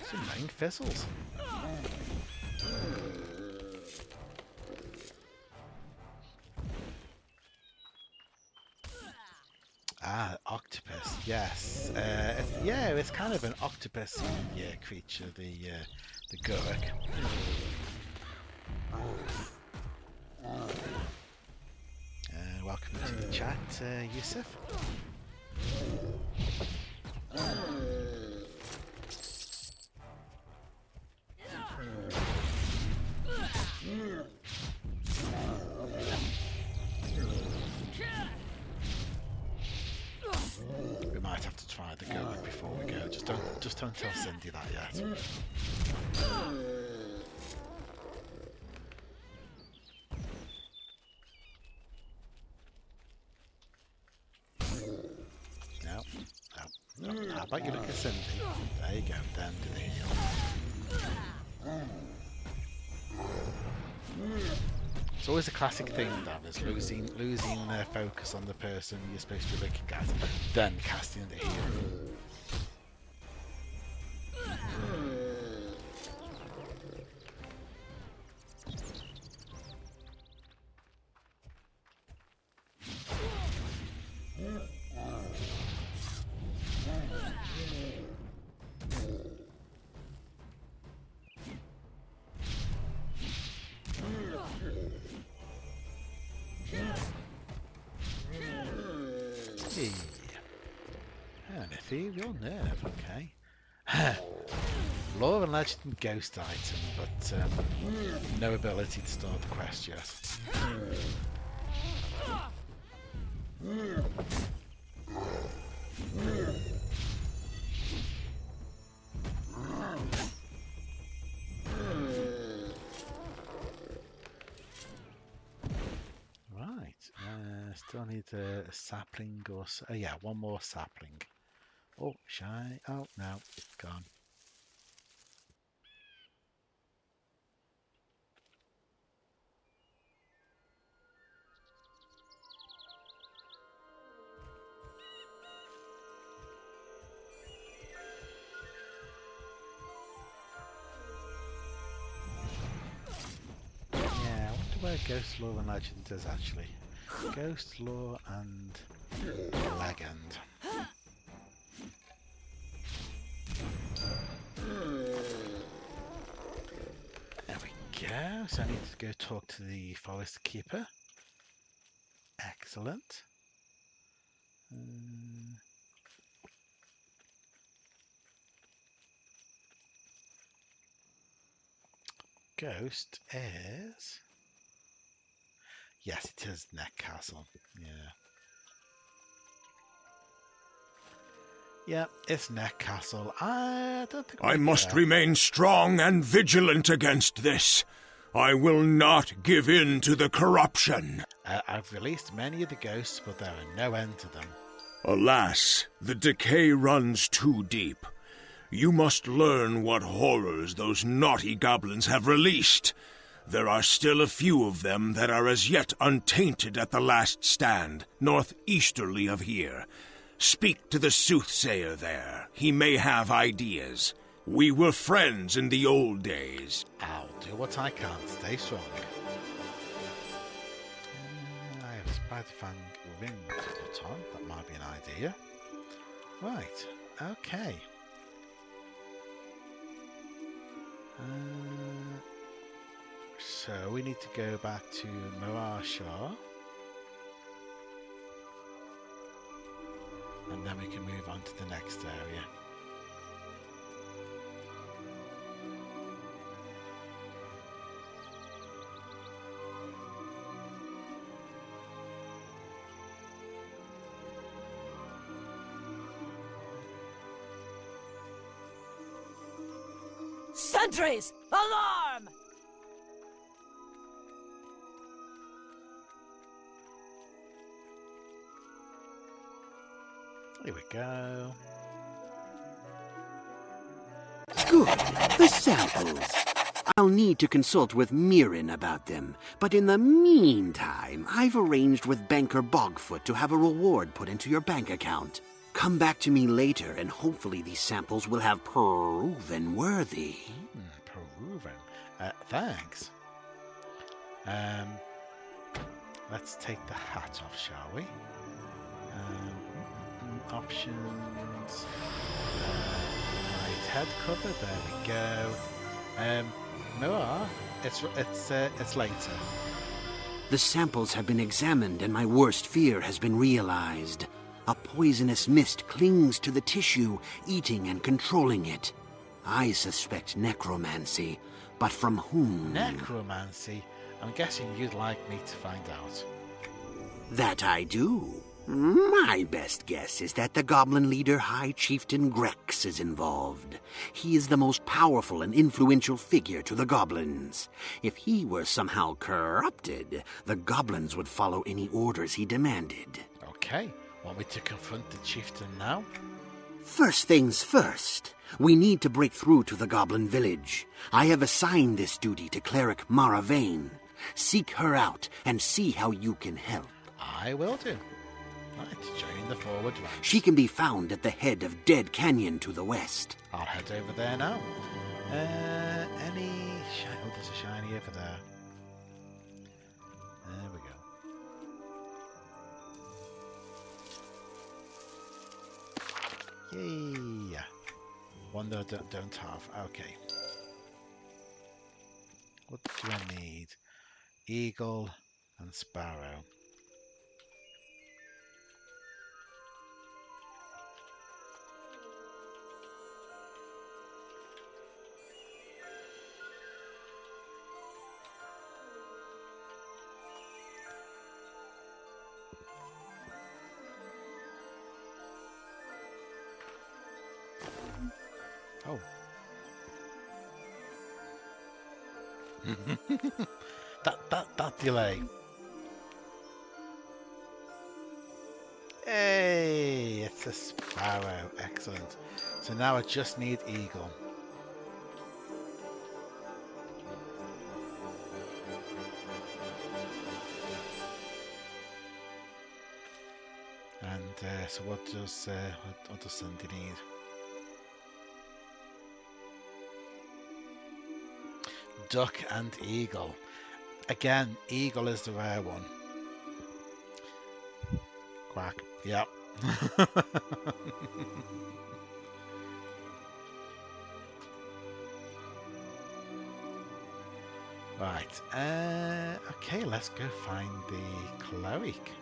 Some main fizzles. Ah, octopus. Yes. It's kind of an octopus creature, the Gurk. Welcome to the chat, Yusuf. We might have to try the Gurk before we go. Just don't tell Cindy that yet. No. How about you look at Cindy? There you go, then do the heal. It's always a classic thing, that is losing focus on the person you're supposed to be looking at, then casting the heal. An ethereal nerve, okay. Lore and legend and ghost item, but no ability to start the quest yet. Still need a sapling or so. Oh yeah, one more sapling. Oh, shy. Oh no, it's gone. Yeah, I wonder where Ghost Lore and Legend is actually. Ghost Lore and Legend. There we go. So I need to go talk to the Forest Keeper. Excellent. Ghost is... Yes, it is Neck Castle. Yeah, it's Neck Castle. I don't think I must remain strong and vigilant against this. I will not give in to the corruption. I've released many of the ghosts, but there are no end to them. Alas, the decay runs too deep. You must learn what horrors those naughty goblins have released. There are still a few of them that are as yet untainted at the last stand, northeasterly of here. Speak to the soothsayer there. He may have ideas. We were friends in the old days. I'll do what I can. Stay strong. I have Spider-Fang ring to put on. That might be an idea. Right. Okay. So we need to go back to Marashar. And then we can move on to the next area. Sentries! Alarm! Here we go. Good. The samples. I'll need to consult with Mirren about them, but in the meantime, I've arranged with banker Bogfoot to have a reward put into your bank account. Come back to me later, and hopefully these samples will have proven worthy. Proven. Thanks. Let's take the hat off, shall we? Options. Right, head cover. There we go. No, it's later. The samples have been examined, and my worst fear has been realized. A poisonous mist clings to the tissue, eating and controlling it. I suspect necromancy, but from whom? Necromancy? I'm guessing you'd like me to find out. That I do. My best guess is that the goblin leader High Chieftain Grex is involved. He is the most powerful and influential figure to the goblins. If he were somehow corrupted, the goblins would follow any orders he demanded. Okay, want me to confront the chieftain now? First things first. We need to break through to the goblin village. I have assigned this duty to cleric Mara Vane. Seek her out and see how you can help. I will do. Right, join the forward ranks. She can be found at the head of Dead Canyon to the west. I'll head over there now. Any... Oh, there's a shiny over there. There we go. Yay! One that I don't have. Okay. What do I need? Eagle and Sparrow. Oh. that delay. Hey, it's a Sparrow. Excellent. So now I just need Eagle. And so what does Sandy need? Duck and Eagle. Again, Eagle is the rare one. Quack. Yep. Right. Okay, let's go find the cleric.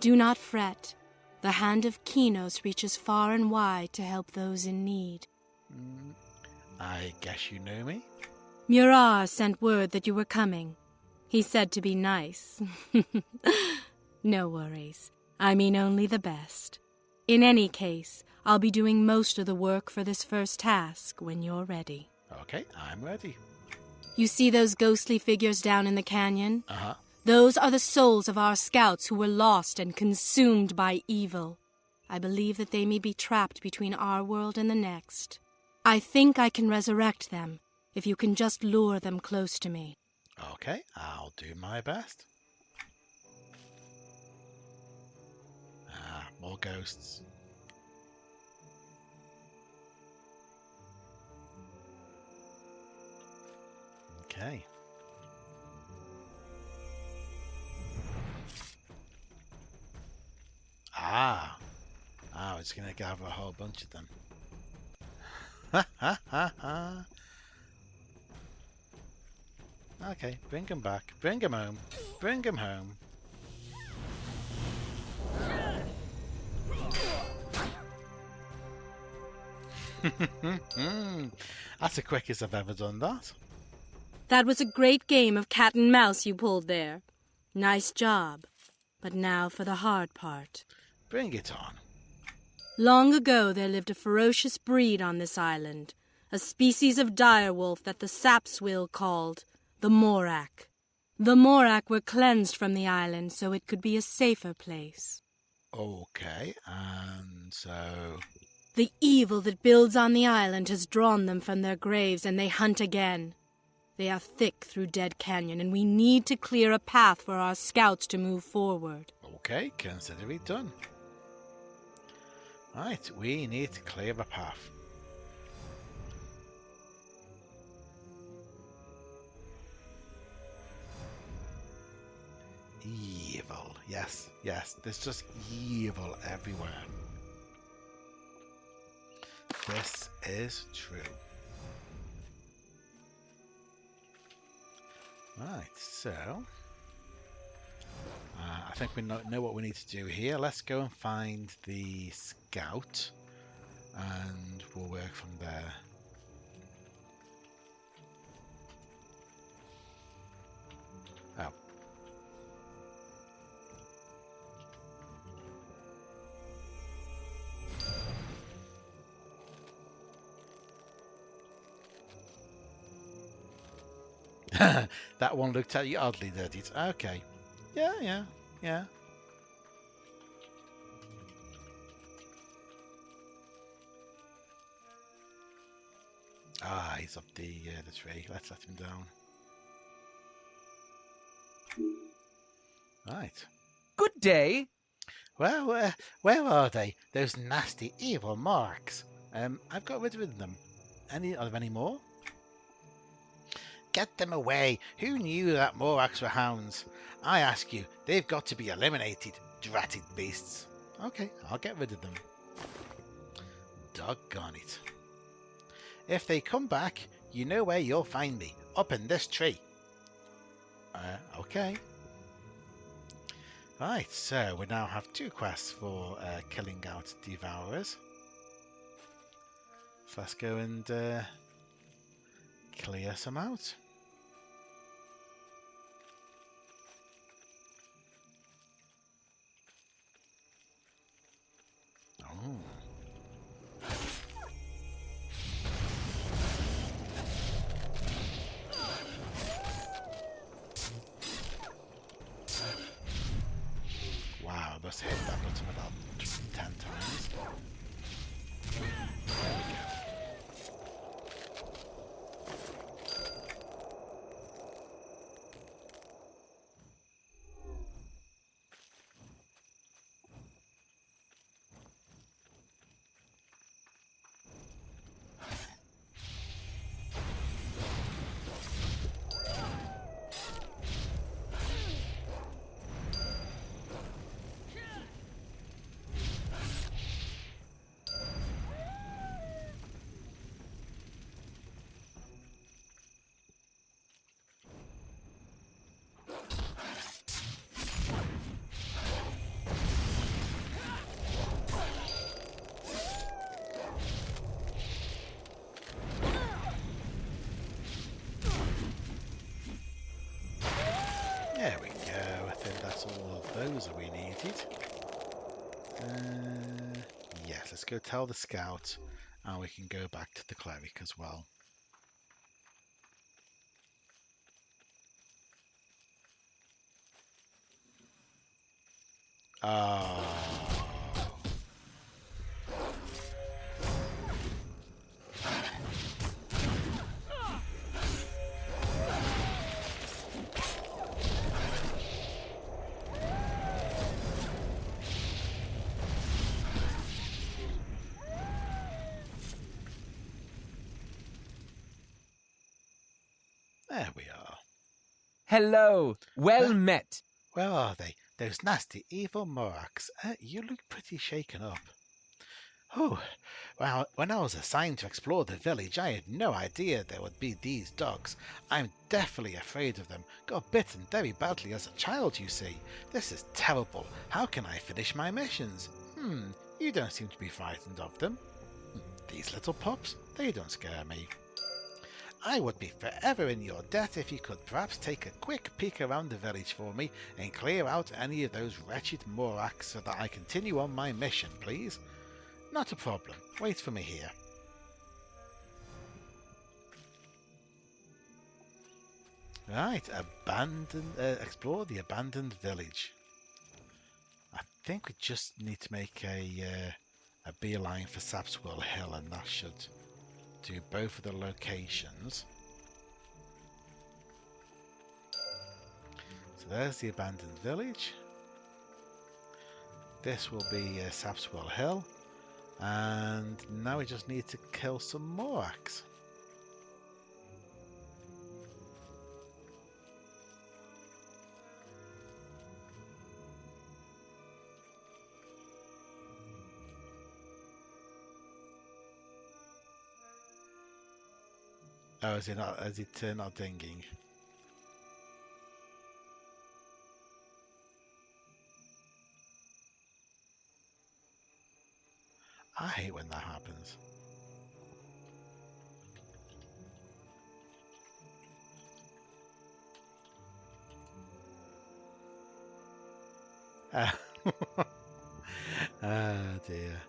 Do not fret. The hand of Kinos reaches far and wide to help those in need. I guess you know me? Murar sent word that you were coming. He said to be nice. No worries. I mean only the best. In any case, I'll be doing most of the work for this first task when you're ready. Okay, I'm ready. You see those ghostly figures down in the canyon? Uh-huh. Those are the souls of our scouts who were lost and consumed by evil. I believe that they may be trapped between our world and the next. I think I can resurrect them, if you can just lure them close to me. Okay, I'll do my best. More ghosts. Okay. I'm just going to gather a whole bunch of them. Ha ha ha ha. Okay, bring him back. Bring him home. Bring him home. That's the quickest I've ever done that. That was a great game of cat and mouse you pulled there. Nice job. But now for the hard part. Bring it on. Long ago there lived a ferocious breed on this island, a species of direwolf that the Sapswill called the Morak. The Morak were cleansed from the island so it could be a safer place. Okay, and so... The evil that builds on the island has drawn them from their graves, and they hunt again. They are thick through Dead Canyon, and we need to clear a path for our scouts to move forward. Okay, consider it done. Right, we need to clear a path. Evil. Yes, yes, there's just evil everywhere. This is true. Right, so I think we know what we need to do here. Let's go and find the scout and we'll work from there. Oh. That one looked at you oddly, did it? Okay. Yeah. Ah, he's up the tree. Let's let him down. Right. Good day. Well, where are they? Those nasty, evil marks. I've got rid of them. Are there any more? Get them away. Who knew that Moraks were hounds? I ask you, they've got to be eliminated, dratted beasts. Okay, I'll get rid of them. Doggone it. If they come back, you know where you'll find me. Up in this tree. Okay. Right, so we now have 2 quests for killing out Devourers. So let's go and clear some out. Oh. Wow, I must hit that button about 10 times. There we go. There we go, I think that's all of those that we needed. Yes, let's go tell the scout and we can go back to the cleric as well. Oh. There we are. Hello. Well met. Where are they? Those nasty, evil Moraks. You look pretty shaken up. Oh, well, when I was assigned to explore the village, I had no idea there would be these dogs. I'm definitely afraid of them. Got bitten very badly as a child, you see. This is terrible. How can I finish my missions? You don't seem to be frightened of them. These little pups, they don't scare me. I would be forever in your debt if you could perhaps take a quick peek around the village for me and clear out any of those wretched Moraks so that I continue on my mission, please. Not a problem. Wait for me here. Right, explore the abandoned village. I think we just need to make a beeline for Sapswell Hill, and that should do both of the locations. So there's the abandoned village. This will be Sapswell Hill. And now we just need to kill some Moraks. Oh, is it not dinging? I hate when that happens. Ah, dear.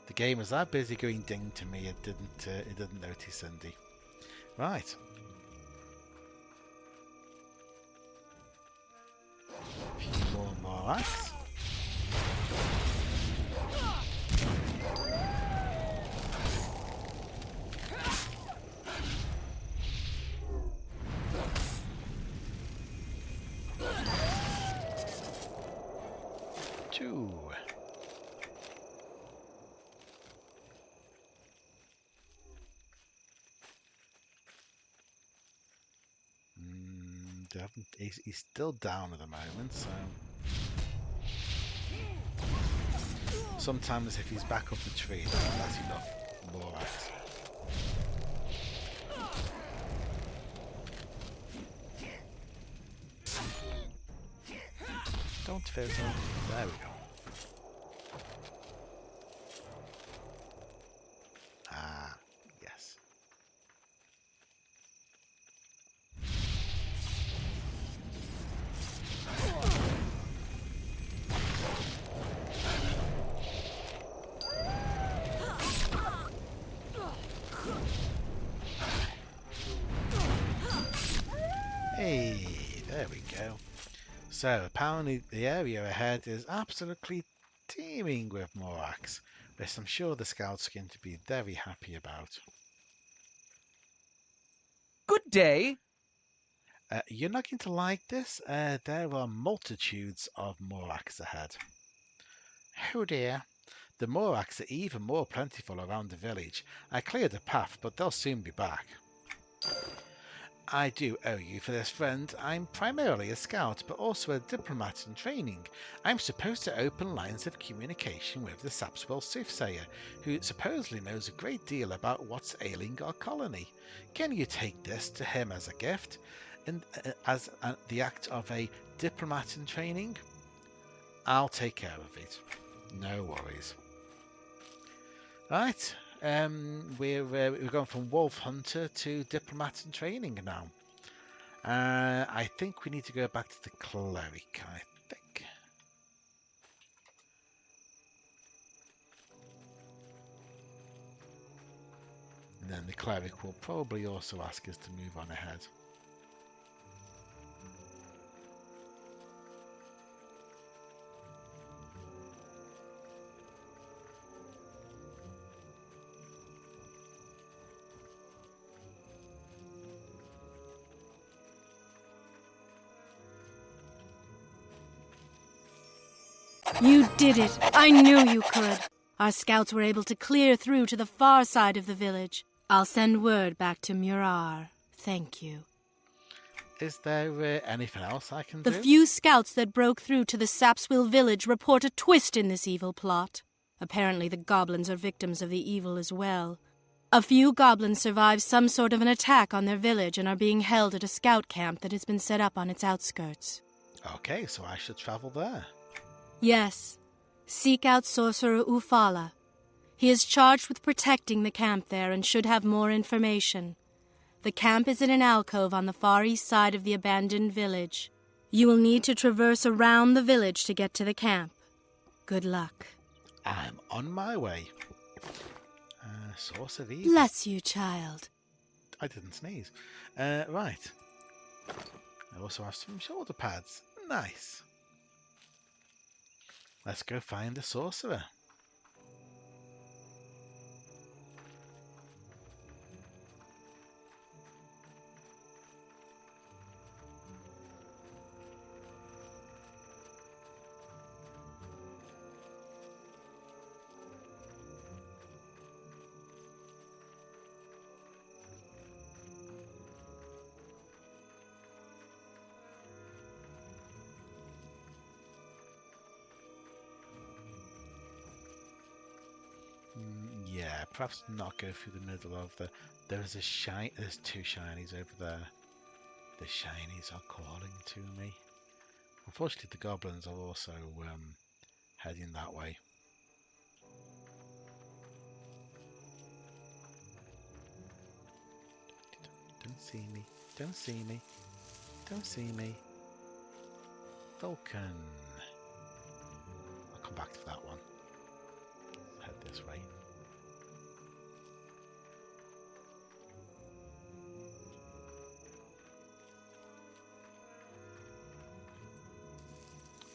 The game was that busy going ding to me, it didn't notice Cindy. Right. A few more Moraks. Two. He's still down at the moment, so sometimes if he's back up the tree, that's enough Moraks. Don't fizzle. There we go. Ah, yes. Hey, there we go. So apparently the area ahead is absolutely teeming with Moraks, which I'm sure the scouts are going to be very happy about. Good day. You're not going to like this. There are multitudes of Moraks ahead. Oh dear. The Moraks are even more plentiful around the village. I cleared the path, but they'll soon be back. I do owe you for this, friend. I'm primarily a scout, but also a diplomat in training. I'm supposed to open lines of communication with the Sapswell Soothsayer, who supposedly knows a great deal about what's ailing our colony. Can you take this to him as a gift, and as the act of a diplomat in training? I'll take care of it. No worries. Right. We're going from Wolf Hunter to Diplomat in Training now. I think we need to go back to the Cleric, I think. And then the Cleric will probably also ask us to move on ahead. You did it! I knew you could! Our scouts were able to clear through to the far side of the village. I'll send word back to Murar. Thank you. Is there anything else I can The do? few scouts that broke through to the Sapswill village report a twist in this evil plot. Apparently the goblins are victims of the evil as well. A few goblins survived some sort of an attack on their village and are being held at a scout camp that has been set up on its outskirts. Okay, so I should travel there. Yes. Seek out Sorcerer Ufala. He is charged with protecting the camp there and should have more information. The camp is in an alcove on the far east side of the abandoned village. You will need to traverse around the village to get to the camp. Good luck. I'm on my way. Source of evil. Bless you, child. I didn't sneeze. Right. I also have some shoulder pads. Nice. Let's go find the sorcerer. Yeah, perhaps not go through the middle of the... There's two shinies over there. The shinies are calling to me. Unfortunately, the goblins are also heading that way. Don't see me. Don't see me. Don't see me. Vulcan. I'll come back to that one. Head this way.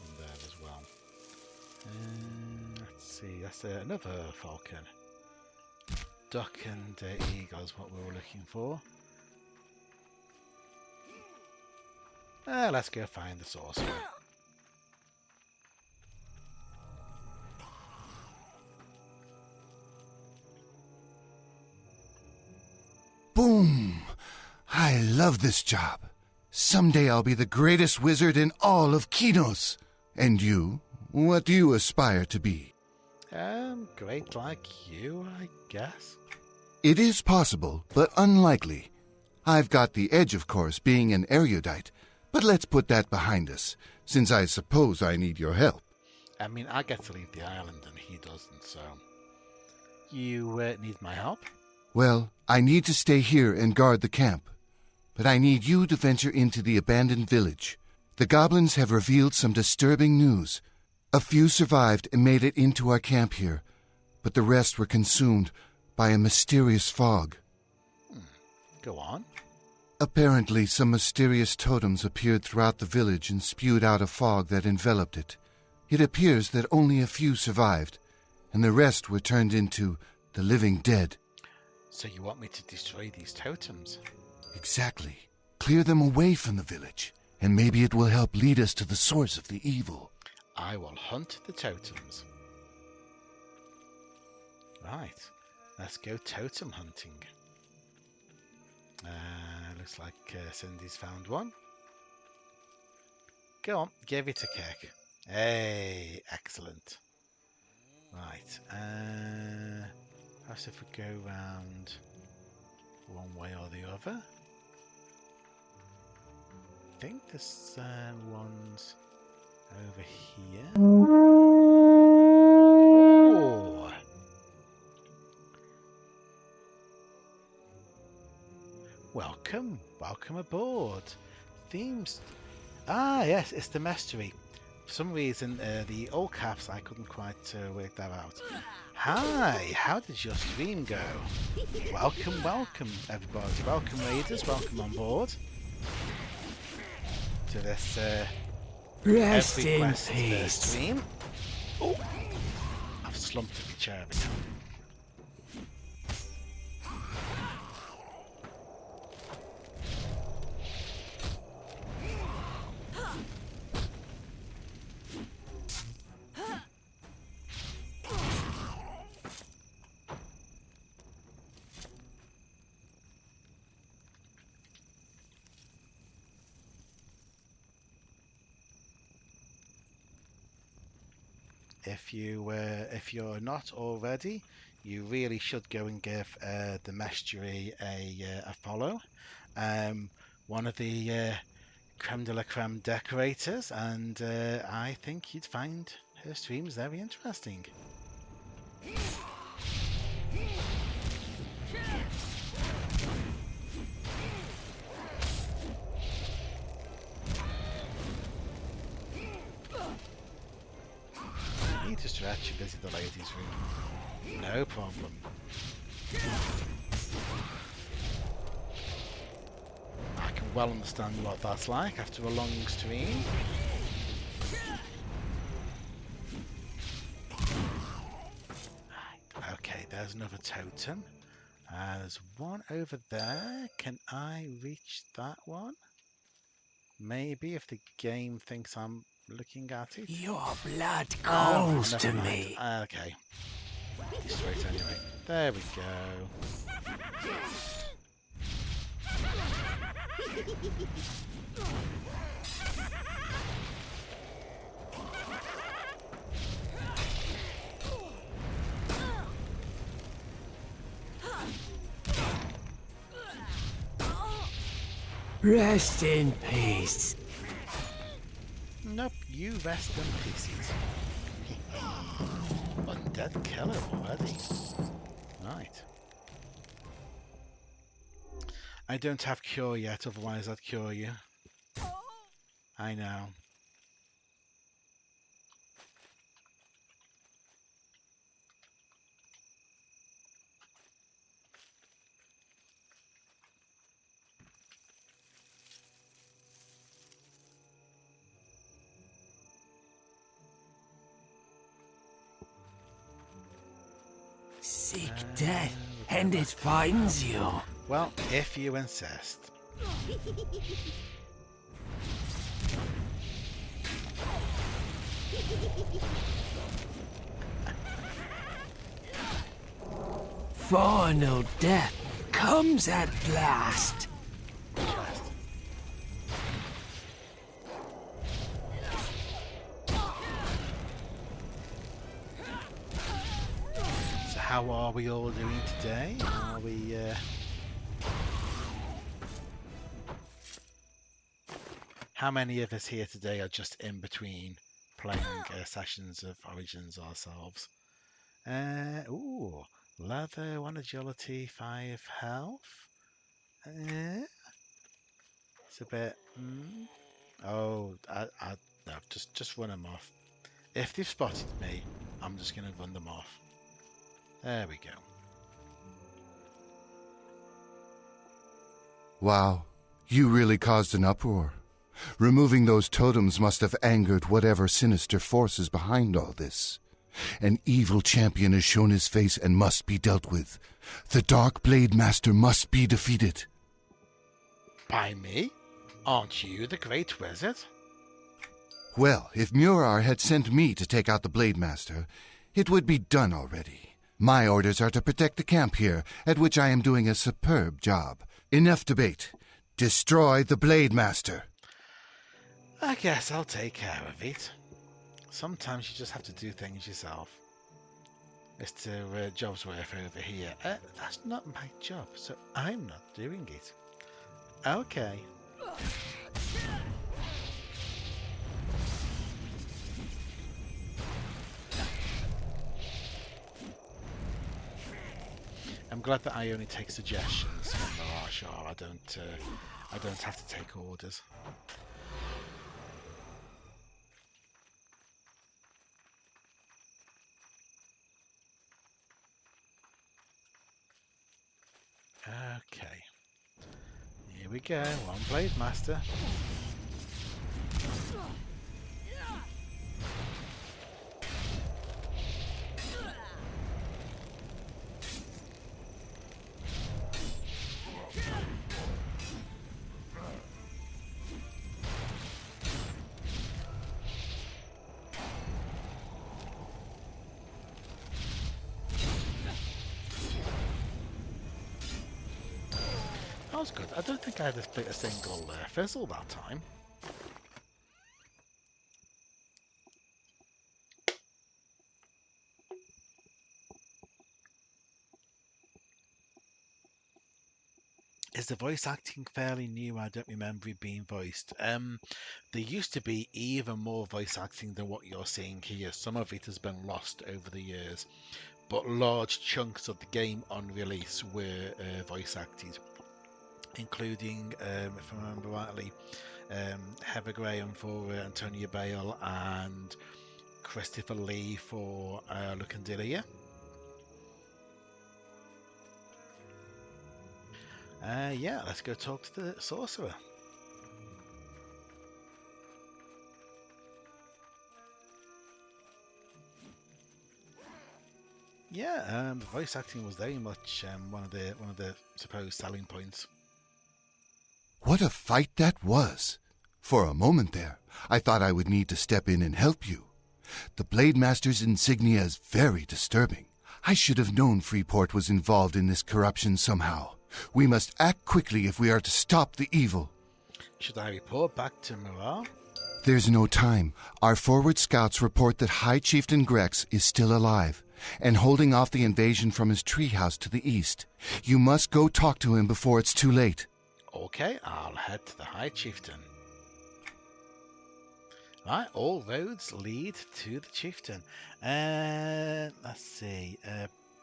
And there as well. Let's see. That's another falcon. Duck and eagle is what we were looking for. Let's go find the sorcerer. Boom! I love this job. Someday I'll be the greatest wizard in all of Kinos. And you? What do you aspire to be? Great like you, I guess. It is possible, but unlikely. I've got the edge, of course, being an erudite, but let's put that behind us, since I suppose I need your help. I mean, I get to leave the island and he doesn't, so... You need my help? Well, I need to stay here and guard the camp, but I need you to venture into the abandoned village. The goblins have revealed some disturbing news. A few survived and made it into our camp here, but the rest were consumed by a mysterious fog. Go on. Apparently, some mysterious totems appeared throughout the village and spewed out a fog that enveloped it. It appears that only a few survived, and the rest were turned into the living dead. So you want me to destroy these totems? Exactly. Clear them away from the village, and maybe it will help lead us to the source of the evil. I will hunt the totems. Right. Let's go totem hunting. Looks like Cindy's found one. Go on, give it a kick. Hey, excellent. Right. Perhaps if we go round one way or the other. I think this one's over here. Oh! Welcome aboard. Themes. Ah, yes, it's the mystery. For some reason, the all caps, I couldn't quite work that out. Hi, how did your stream go? Welcome, everybody. Welcome, raiders. Welcome on board to this Rest in EverQuest peace. stream. Oh, I've slumped in my chair every time. if you're not already, you really should go and give the Mestery a follow. One of the creme de la creme decorators, and I think you'd find her streams very interesting. Need to stretch, visit the ladies' room. No problem. I can well understand what that's like after a long stream. Right, okay, there's another totem. There's one over there. Can I reach that one? Maybe if the game thinks I'm looking at it. Your blood calls to mind. me. Okay. Straight anyway. There we go. Rest in peace. Nope, you rest in pieces. Undead killer already. Right. I don't have cure yet, otherwise I'd cure you. I know. Seek death, and it finds you. Well, if you insist. Final death comes at last. So how are we all doing today? Are we how many of us here today are just in between playing sessions of Origins ourselves? Ooh, leather, 1 agility, 5 health. It's a bit. Oh, no, just run them off. If they've spotted me, I'm just going to run them off. There we go. Wow, you really caused an uproar. Removing those totems must have angered whatever sinister force is behind all this. An evil champion has shown his face and must be dealt with. The Dark Blade Master must be defeated. By me? Aren't you the Great Wizard? Well, if Murar had sent me to take out the Blade Master, it would be done already. My orders are to protect the camp here, at which I am doing a superb job. Enough debate. Destroy the Blade Master. I guess I'll take care of it. Sometimes you just have to do things yourself. Mr. Jobsworth over here. That's not my job, so I'm not doing it. Okay. I'm glad that I only take suggestions from the Marshal. I don't have to take orders. Okay. Here we go. One Blade Master. That was good. I don't think I had to split a single fizzle that time. Is the voice acting fairly new? I don't remember it being voiced. There used to be even more voice acting than what you're seeing here. Some of it has been lost over the years, but large chunks of the game on release were voice acted, including, if I remember rightly, Heather Graham for Antonia Bale and Christopher Lee for Lucandilia. Yeah, let's go talk to the sorcerer. Yeah, voice acting was very much one of the supposed selling points. What a fight that was! For a moment there, I thought I would need to step in and help you. The Blade Master's insignia is very disturbing. I should have known Freeport was involved in this corruption somehow. We must act quickly if we are to stop the evil. Should I report back to Morale? There's no time. Our forward scouts report that High Chieftain Grex is still alive and holding off the invasion from his treehouse to the east. You must go talk to him before it's too late. Okay, I'll head to the High Chieftain. Right, all roads lead to the Chieftain. Let's see.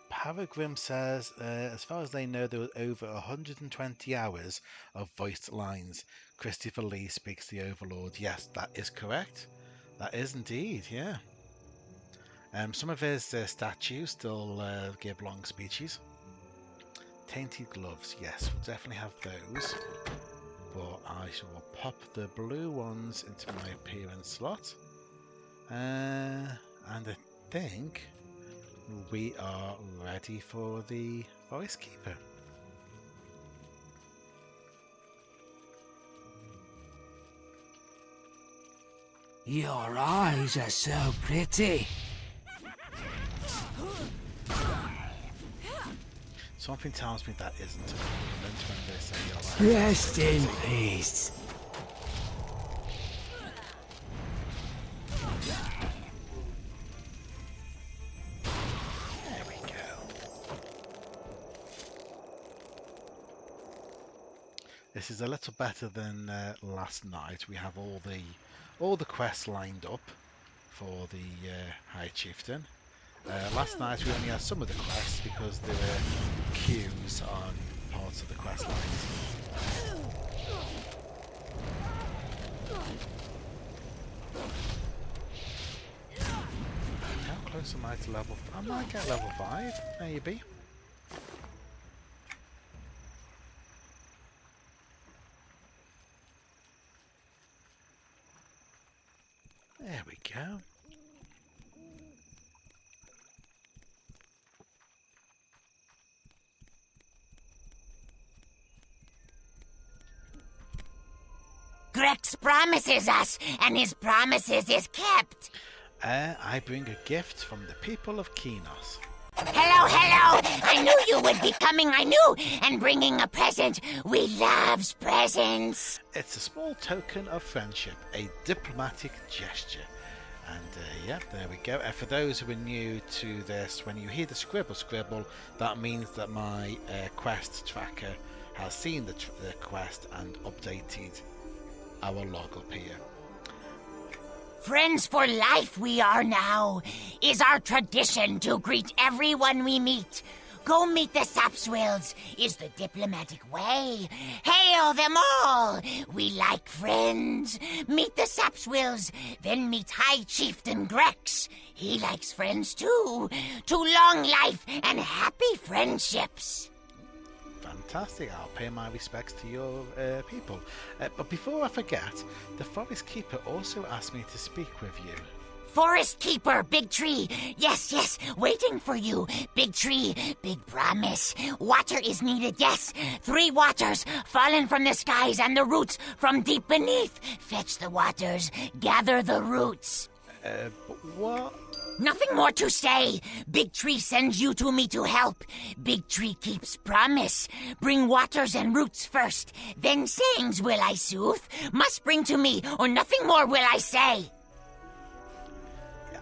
Paragrim says, as far as they know, there were over 120 hours of voiced lines. Christopher Lee speaks the Overlord. Yes, that is correct. That is indeed, yeah. Some of his statues still give long speeches. Tainted gloves, yes, we'll definitely have those. But I shall pop the blue ones into my appearance slot. And I think we are ready for the Forest Keeper. Your eyes are so pretty. Something tells me that isn't a compliment when they say your eyes. Rest in peace. There we go. This is a little better than last night. We have all the quests lined up for the High Chieftain. Last night we only had some of the quests because there were queues on parts of the quest lines. How close am I to level 5? I might get level 5, maybe. There we go. Grex promises us, and his promises is kept. I bring a gift from the people of Kinos. Hello, hello! I knew you would be coming, I knew! And bringing a present. We loves presents. It's a small token of friendship, a diplomatic gesture. And yeah, there we go. For those who are new to this, when you hear the scribble, that means that my quest tracker has seen the quest and updated our log up here. Friends for life we are now. Is our tradition to greet everyone we meet. Go meet the Sapswills is the diplomatic way. Hail them all! We like friends. Meet the Sapswills, then meet High Chieftain Grex. He likes friends too. To long life and happy friendships. Fantastic. I'll pay my respects to your people. But before I forget, the Forest Keeper also asked me to speak with you. Forest Keeper, Big Tree. Yes, waiting for you. Big Tree, big promise. Water is needed, yes. 3 waters fallen from the skies and the roots from deep beneath. Fetch the waters, gather the roots. But what? Nothing more to say. Big Tree sends you to me to help. Big Tree keeps promise. Bring waters and roots first. Then sayings will I soothe. Must bring to me, or nothing more will I say.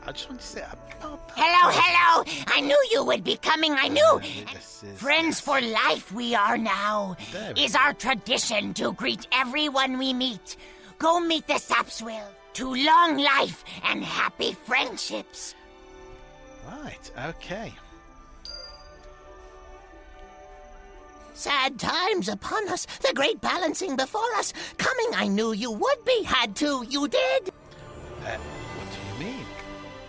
I just want to say about that. Hello! I knew you would be coming, I knew! Friends Yes. for life we are now. Is our tradition to greet everyone we meet. Go meet the Sapswell. To long life and happy friendships. Right, okay. Sad times upon us, the great balancing before us. Coming I knew you would be, had to, you did. What do you mean?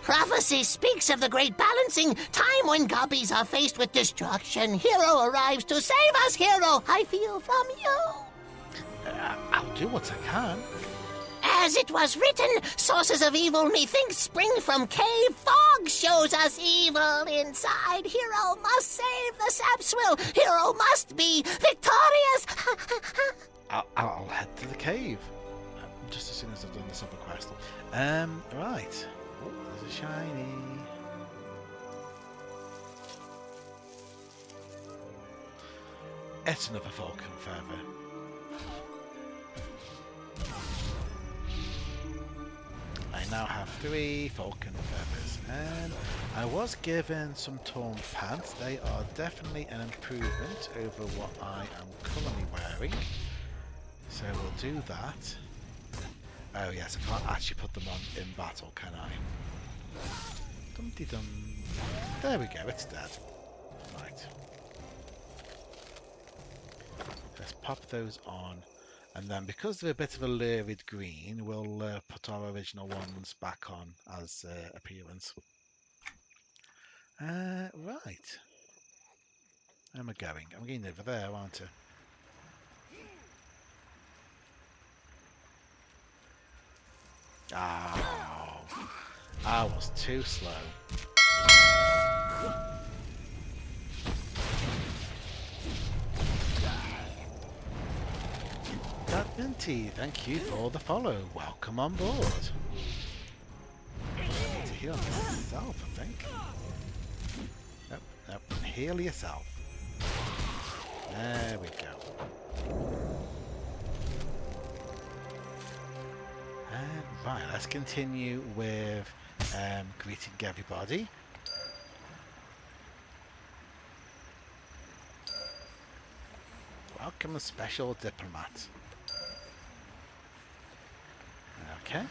Prophecy speaks of the great balancing, time when gobbies are faced with destruction. Hero arrives to save us, hero, I feel from you. I'll do what I can. As it was written, sources of evil methinks spring from cave. Fog shows us evil inside. Hero must save the Sapswell. Hero must be victorious. I'll head to the cave. Just as soon as I've done this upper quest. Right. Oh, there's a shiny. It's another falcon feather. I now have 3 falcon feathers, and I was given some torn pants. They are definitely an improvement over what I am currently wearing, so we'll do that. Oh yes, I can't actually put them on in battle, can I? Dum-de-dum. There we go, it's dead. Right. Let's pop those on. And then, because they're a bit of a lurid green, we'll put our original ones back on as appearance. Right. Where am I going? I'm going over there, aren't I? Oh, I was too slow. Minty, thank you for the follow. Welcome on board. I need to heal myself, I think. Nope, heal yourself. There we go. Right, let's continue with greeting everybody. Welcome a special diplomat. Okay,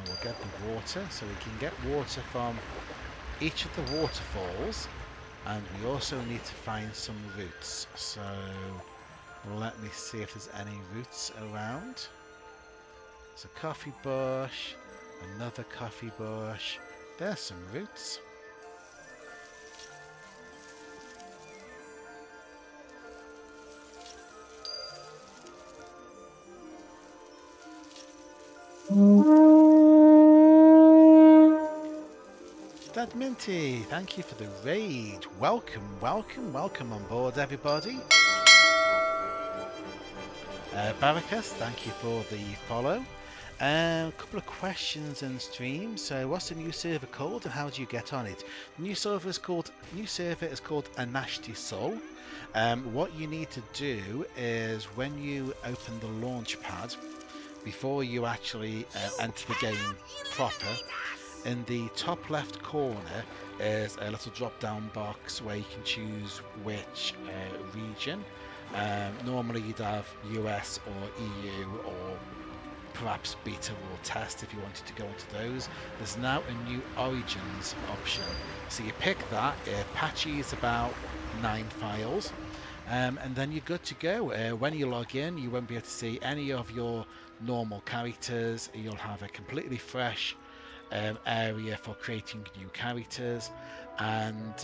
we'll get the water, so we can get water from each of the waterfalls, and we also need to find some roots. So let me see if there's any roots around. There's a coffee bush, another coffee bush. There's some roots. Dad Minty, thank you for the raid. Welcome on board, everybody. Baracus, thank you for the follow. A couple of questions in stream. So, what's the new server called, and how do you get on it? The new server is called Anashti Sul. What you need to do is, when you open the launch pad, before you actually enter the game proper, in the top left corner is a little drop down box where you can choose which region. Normally you'd have US or EU or perhaps beta or test if you wanted to go into those. There's now a new origins option, so you pick that. It patches about 9 files. And then you're good to go. When you log in, you won't be able to see any of your normal characters. You'll have a completely fresh area for creating new characters, and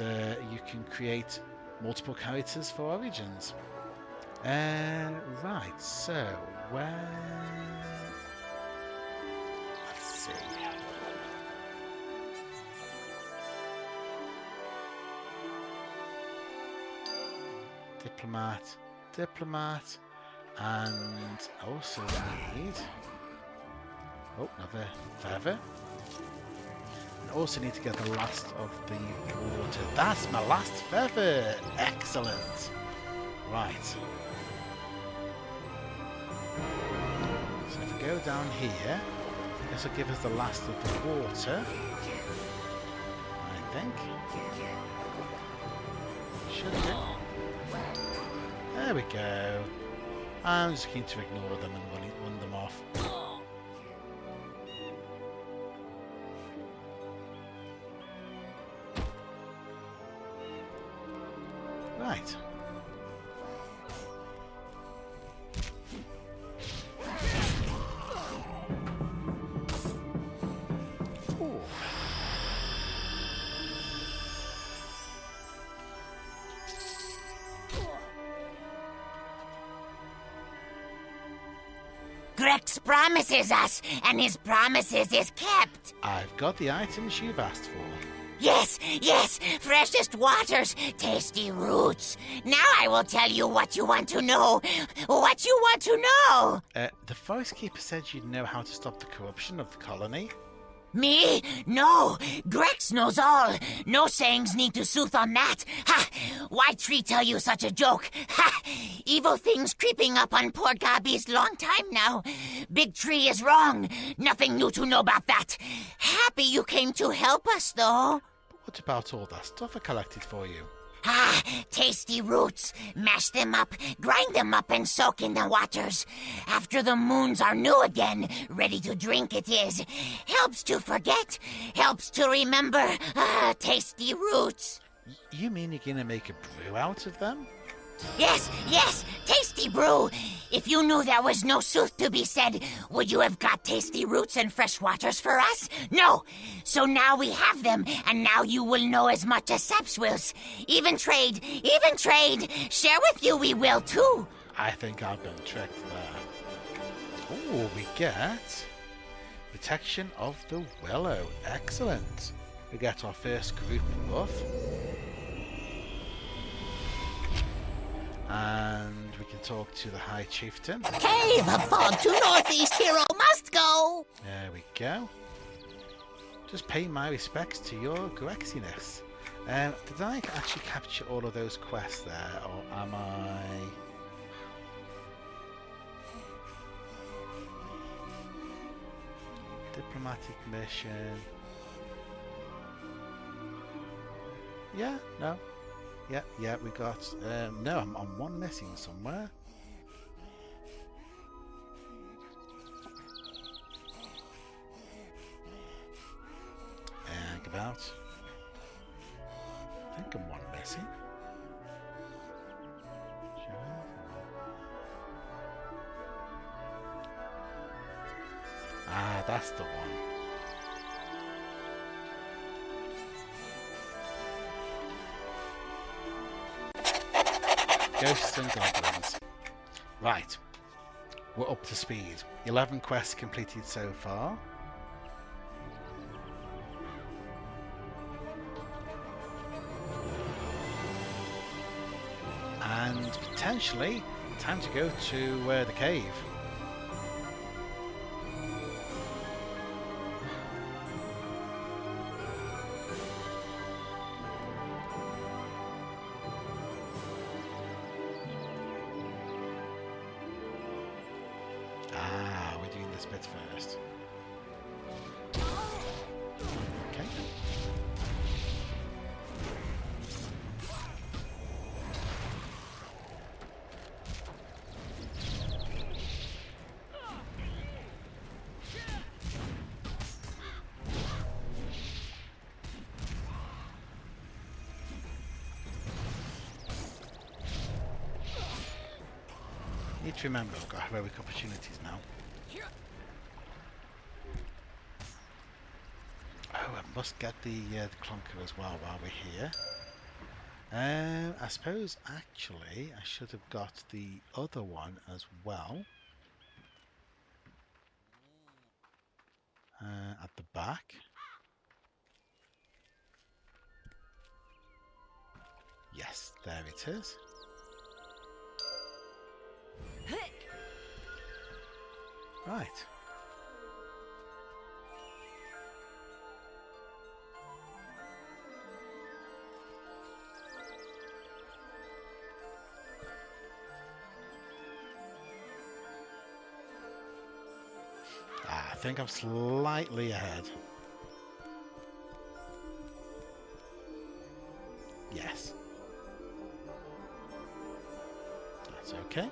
you can create multiple characters for Origins. Right, so let's see. Diplomat, and also need another feather. And also need to get the last of the water. That's my last feather. Excellent. Right. So if we go down here, This will give us the last of the water, I think. Should do. There we go. I'm just keen to ignore them and run them off. Right. Ooh. Grex promises us, and his promises is kept. I've got the items you've asked for. Yes, yes, freshest waters, tasty roots. Now I will tell you what you want to know. What you want to know. The Forest Keeper said you'd know how to stop the corruption of the colony. Me? No. Grex knows all. No sayings need to sooth on that. Ha! Why Tree tell you such a joke? Ha! Evil things creeping up on poor Gabi's long time now. Big Tree is wrong. Nothing new to know about that. Happy you came to help us, though. What about all that stuff I collected for you? Ah, tasty roots. Mash them up, grind them up, and soak in the waters. After the moons are new again, ready to drink it is. Helps to forget, helps to remember. Ah, tasty roots. You mean you're gonna make a brew out of them? Yes, yes, tasty brew. If you knew there was no sooth to be said, would you have got tasty roots and fresh waters for us? No. So now we have them, and now you will know as much as Saps wills. Even trade, even trade. Share with you we will too. I think I've been tricked there. Oh, we get protection of the willow. Excellent. We get our first group buff. And we can talk to the High Chieftain. Cave of fog to northeast, hero must go. There we go. Just pay my respects to your Grexiness. Did I actually capture all of those quests there, or am I... Diplomatic mission... Yeah, no. Yeah, we got... no, I'm on one missing somewhere. And about... I think I'm one missing. Ah, that's the one. Ghosts and Goblins. Right. We're up to speed. 11 quests completed so far. And potentially, time to go to the cave. We're doing this bit first. Okay. Need to remember I've got heroic opportunities now. Oh, I must get the clunker as well while we're here. I suppose actually I should have got the other one as well. At the back. Yes, there it is. Right. think I'm slightly ahead. Yes. That's okay.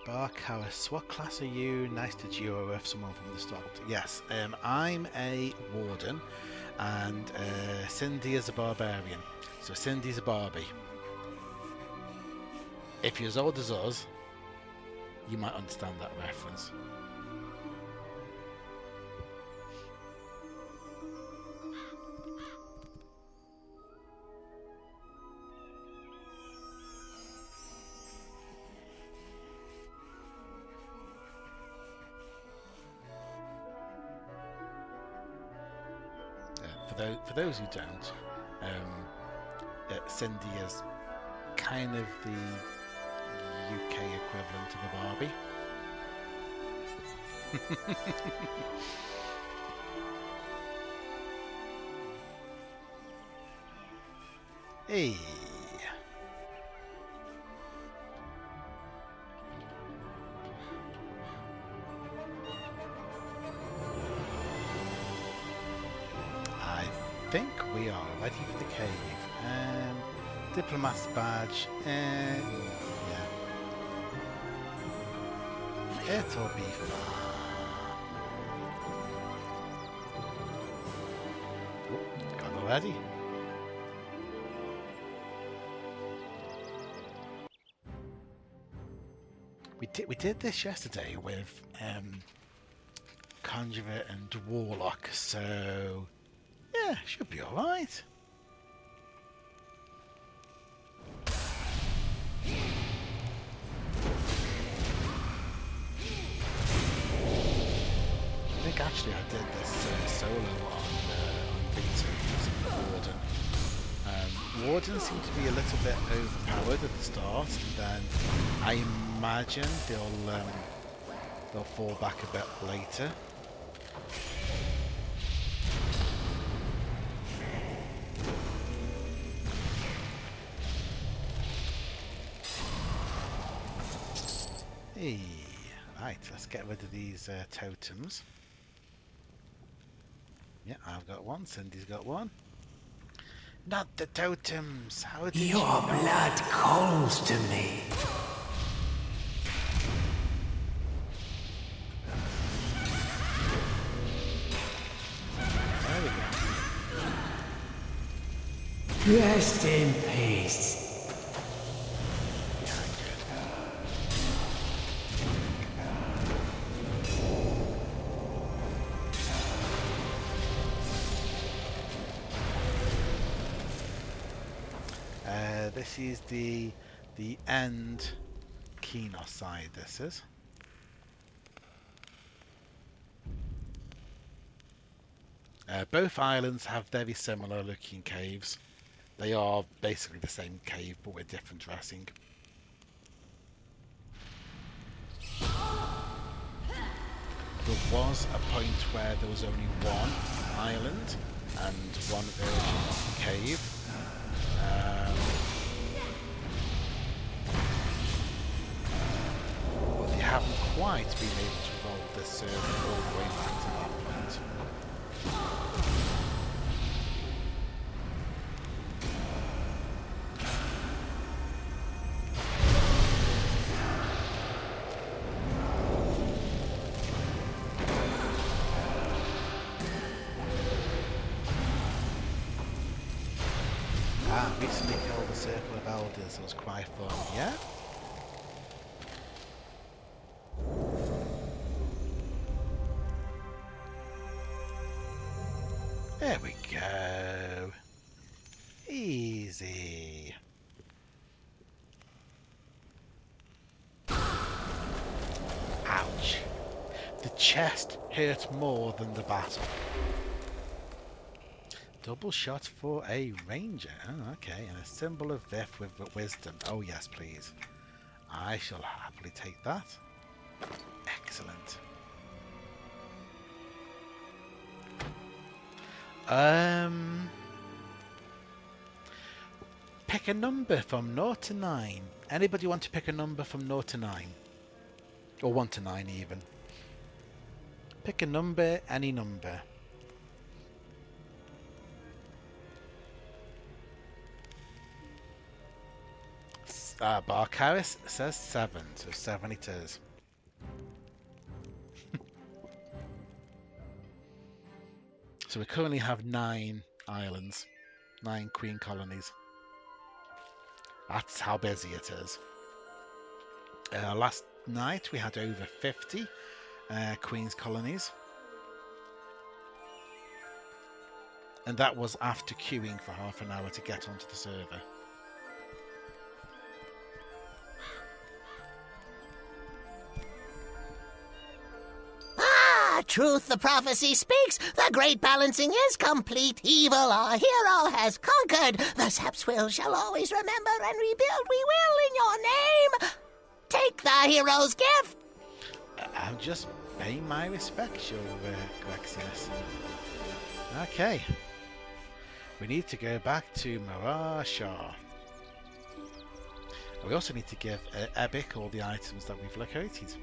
Barkhouse, what class are you? Nice to duo with someone from the start. Yes, I'm a warden, and Cindy is a barbarian. So Cindy's a Barbie. If you're as old as us, you might understand that reference. For those who don't, Cindy is kind of the UK equivalent of a Barbie. Hey. I think we are ready for the cave. Diplomat's badge. Yeah. It'll be fine. Got already. We did this yesterday with Conjurer and Warlock, so yeah, should be alright. I think actually I did this solo on beta using the Warden. Wardens seem to be a little bit overpowered at the start, and then I imagine they'll fall back a bit later. Hey, right, let's get rid of these totems. Yeah, I've got one, Cindy's got one. Not the totems! How did Your blood calls to me. There we go. Rest in peace. This is the end Kenos side, this is. Both islands have very similar looking caves. They are basically the same cave but with different dressing. There was a point where there was only one island and one version of the cave. But they haven't quite been able to roll this server all the way back to that point. Recently killed the Circle of Elders, it was quite fun, yeah? There we go. Easy. Ouch. The chest hurt more than the battle. Double shot for a ranger. Oh, okay, and a symbol of Vith with wisdom. Oh yes, please. I shall happily take that. Excellent. Pick a number from 0 to 9. Anybody want to pick a number from 0 to 9? Or 1 to 9 even. Pick a number, any number. Barcaris says 7, so 7 it is. So we currently have 9 islands, 9 queen colonies. That's how busy it is. Last night we had over 50 queen's colonies. And that was after queuing for half an hour to get onto the server. Truth the prophecy speaks, the great balancing is complete. Evil our hero has conquered. The Sapswill shall always remember and rebuild we will in your name. Take the hero's gift. I'm just paying my respects, your Grexius. Okay. We need to go back to Marashar. We also need to give Ebic all the items that we've located.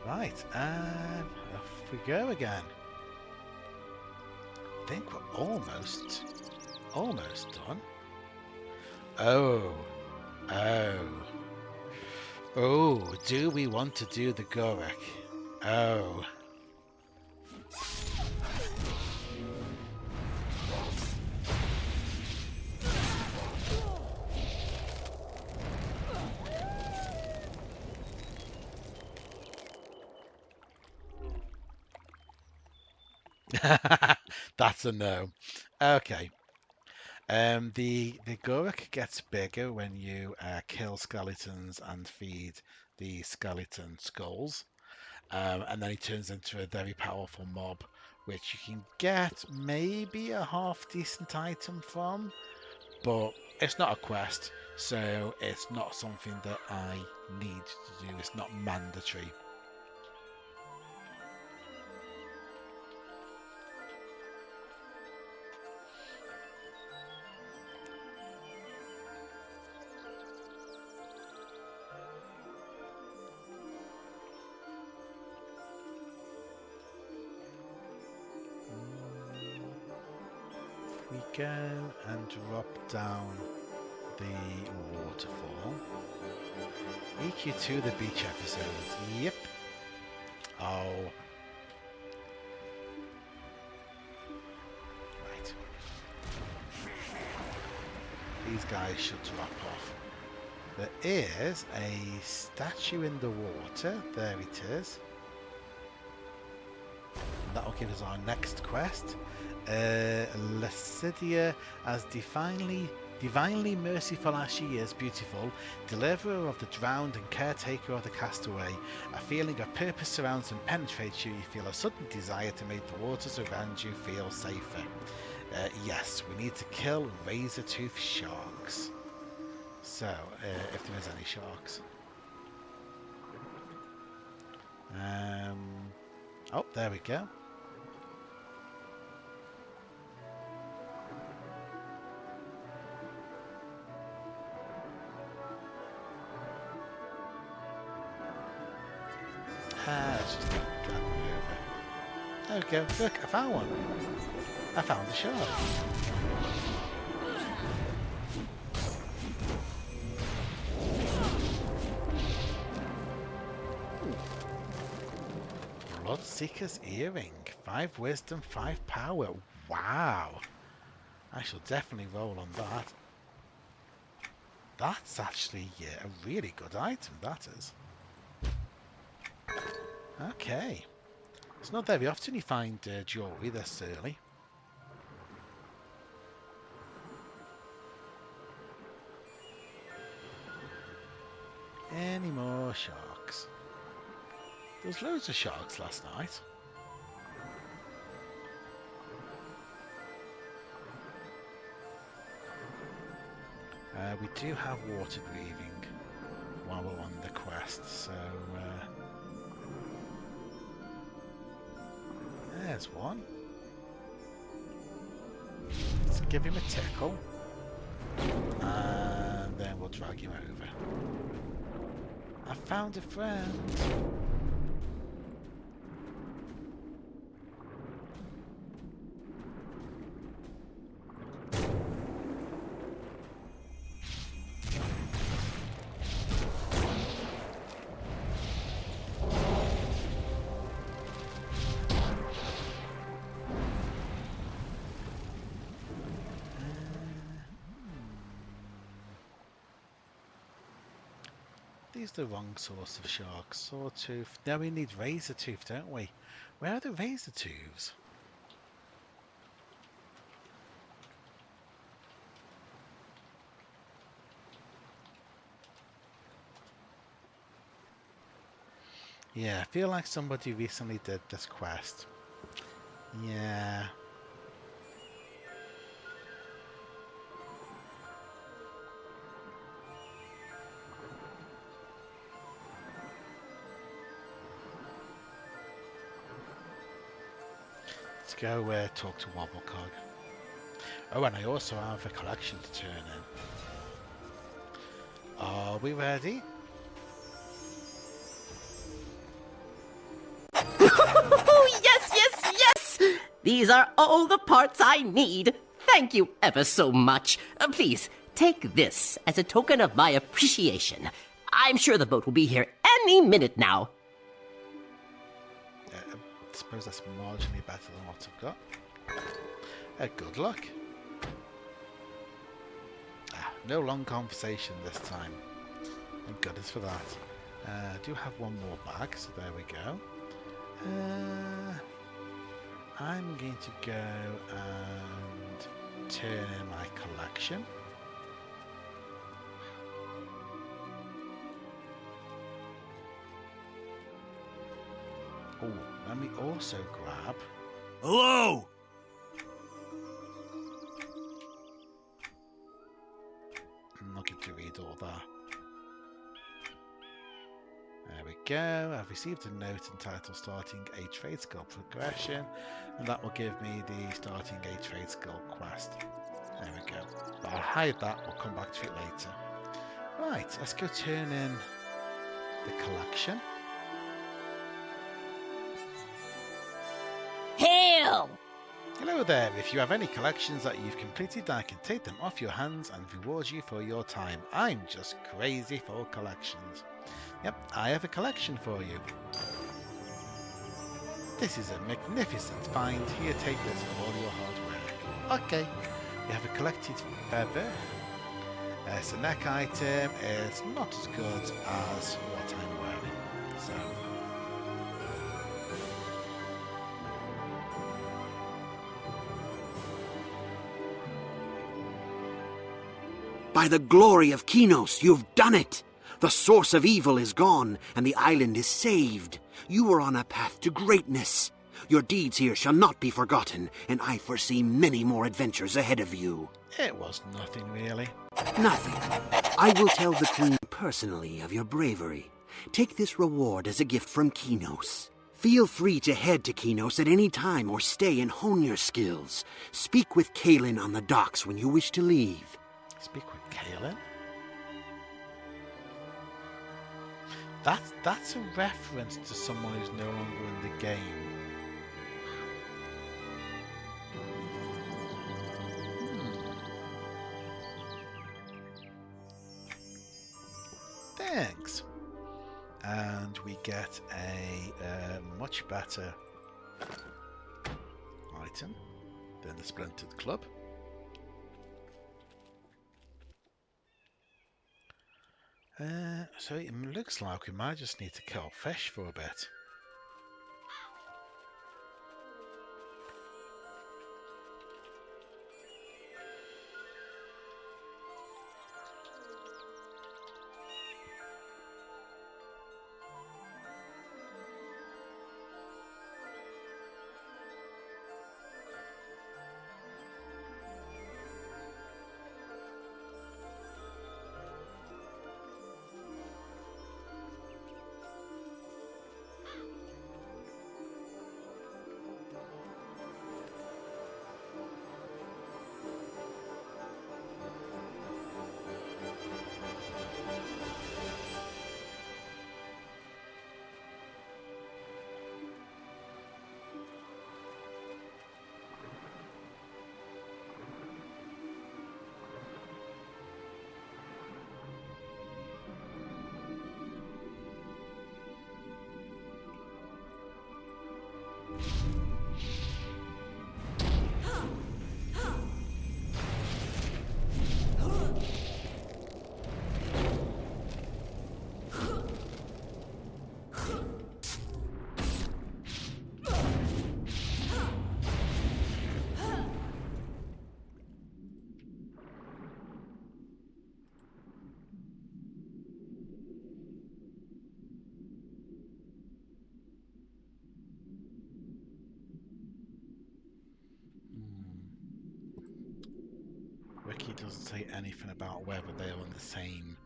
Right, and off we go again. I think we're almost done. Oh, do we want to do the Gorak? Oh. That's a no. Okay. The Gorak gets bigger when you kill skeletons and feed the skeleton skulls. And then he turns into a very powerful mob, which you can get maybe a half decent item from, but it's not a quest, so it's not something that I need to do. It's not mandatory. We go and drop down the waterfall. EQ2 the beach episode. Yep. Oh. Right. These guys should drop off. There is a statue in the water. There it is. That'll give us our next quest. Lacidia, as divinely merciful as she is beautiful, deliverer of the drowned and caretaker of the castaway, a feeling of purpose surrounds and penetrates you. You feel a sudden desire to make the waters around you feel safer. Yes, we need to kill razor-tooth sharks. So, if there is any sharks. Oh, there we go. Let's just drag one over. There we go. Look, I found one. I found the shark. Bloodseeker's earring. 5 wisdom, 5 power. Wow. I shall definitely roll on that. That's actually a really good item, that is. Okay. It's not very often you find jewellery this early. Any more sharks? There was loads of sharks last night. We do have water breathing while we're on the quest, so there's one. Let's give him a tickle, and then we'll drag him over. I found a friend. These are the wrong source of sharks. Sawtooth. Now we need razor tooth, don't we? Where are the razor tooths? Yeah, I feel like somebody recently did this quest. Yeah. Let's go talk to Wobblecog. Oh, and I also have a collection to turn in. Are we ready? Oh, yes, yes, yes! These are all the parts I need. Thank you ever so much. Please, take this as a token of my appreciation. I'm sure the boat will be here any minute now. I suppose that's marginally better than what I've got. Good luck. No long conversation this time. Thank goodness for that. I do have one more bag, so there we go. I'm going to go and turn in my collection. Oh, let me also grab... Hello! I'm not going to read all that. There we go. I've received a note entitled Starting a Trade Skill Progression, and that will give me the Starting a Trade Skill quest. There we go. But I'll hide that, we'll come back to it later. Right, let's go turn in the collection. Hail! Hello there, if you have any collections that you've completed, I can take them off your hands and reward you for your time. I'm just crazy for collections. Yep, I have a collection for you. This is a magnificent find. Here, take this for all your hard work. Okay, we have a collected feather. It's a neck item. It's not as good as what I'm wearing. So... By the glory of Kinos, you've done it! The source of evil is gone, and the island is saved. You are on a path to greatness. Your deeds here shall not be forgotten, and I foresee many more adventures ahead of you. It was nothing, really. Nothing. I will tell the Queen personally of your bravery. Take this reward as a gift from Kinos. Feel free to head to Kinos at any time or stay and hone your skills. Speak with Kaelin on the docks when you wish to leave. Speak with Kaelin? That's a reference to someone who's no longer in the game. Thanks. And we get a much better item than the Splintered Club. So it looks like we might just need to kill fish for a bit. anything about whether they are in the same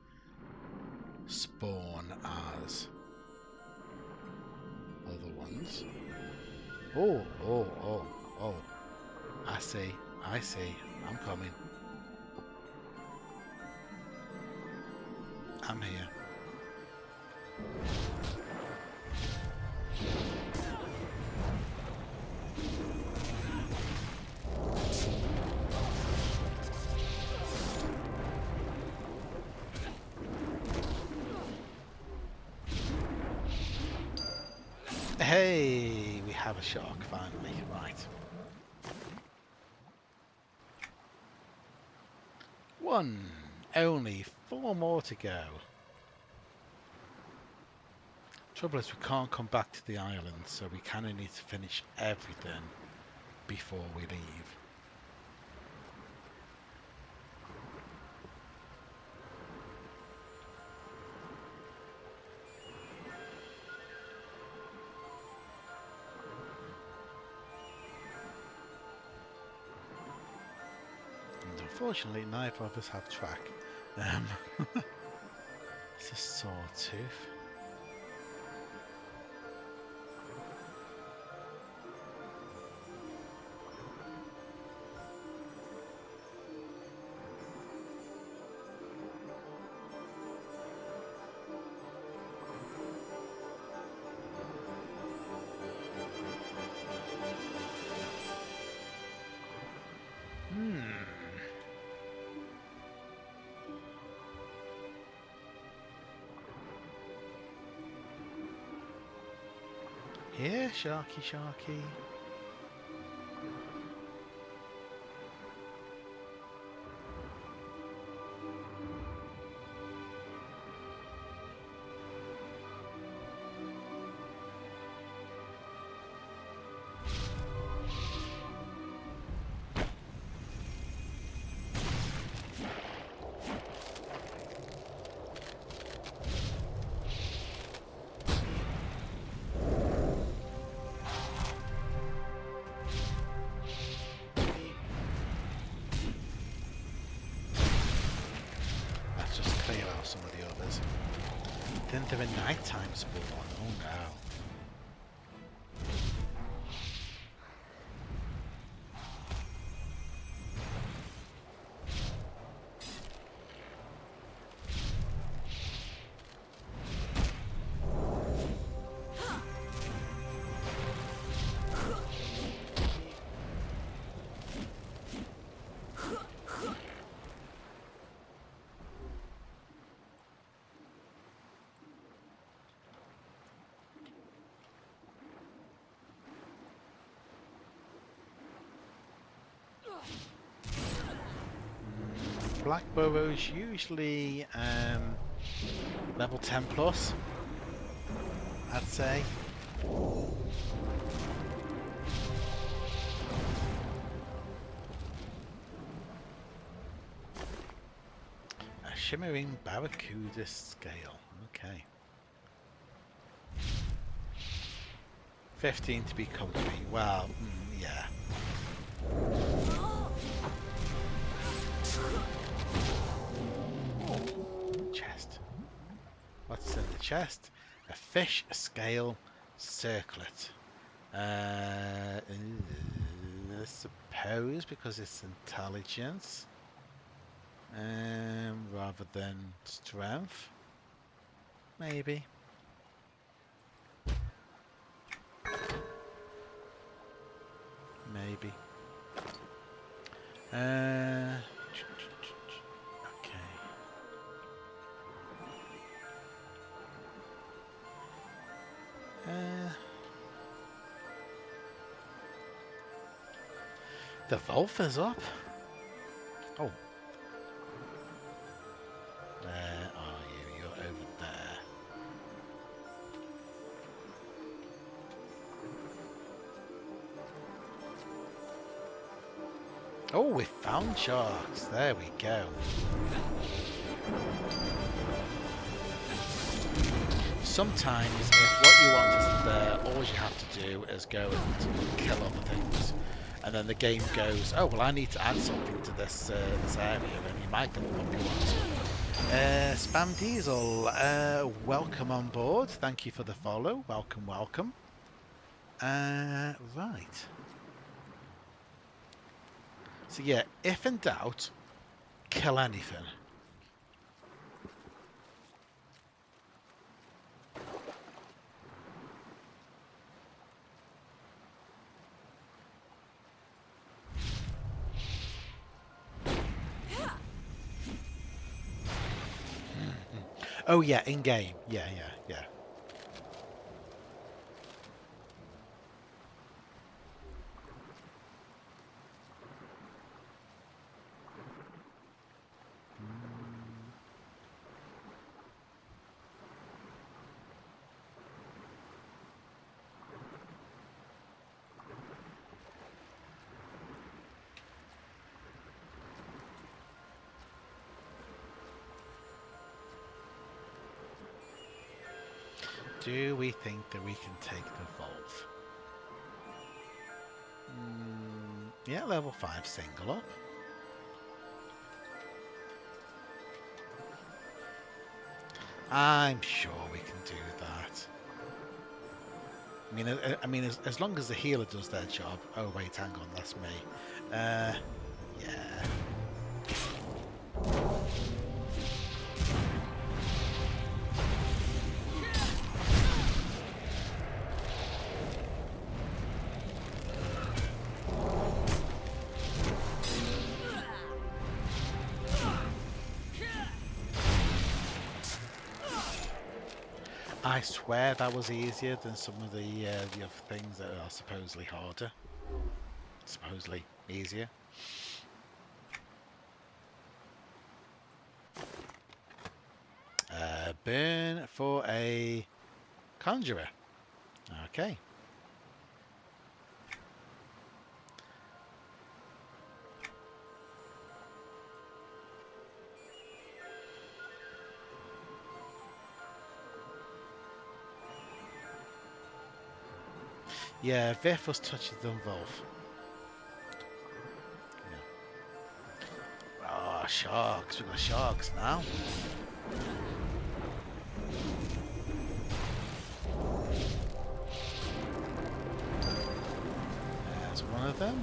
spawn as other ones. Oh, oh, oh, oh. I see, I'm coming. I'm here. Hey, we have a shark finally, right. Only 4 more to go. Trouble is we can't come back to the island, so we kind of need to finish everything before we leave. Unfortunately, neither of us have track. It's a sawtooth. Here, Sharky, Sharky. Some of the others. Then they're a nighttime spawn. Oh no. Black burrows usually level 10 plus, I'd say. A shimmering barracuda scale. Okay. 15 to be comfy. Well, yeah. Chest. What's in the chest? A fish scale circlet. I suppose because it's intelligence rather than strength. Maybe. Maybe. The Wolf is up. Oh. Where are you? You're over there. Oh, we found sharks. There we go. Sometimes, if what you want isn't there, all you have to do is go and kill other things. and then the game goes, oh well, I need to add something to this this area, and you might get the one you want. Spam Diesel, welcome on board. Thank you for the follow. Welcome, welcome. Right. So yeah, if in doubt, kill anything. Oh yeah, in game. Yeah. Do we think that we can take the Volve? Yeah, level 5 single up. I'm sure we can do that. As long as the healer does their job. Oh wait, hang on, that's me. Yeah. I swear that was easier than some of the other things that are supposedly harder. Supposedly easier. Burn for a conjurer. Okay. Yeah, Vif was touched than Wolf. Yeah. Oh, sharks. We've got sharks now. There's one of them.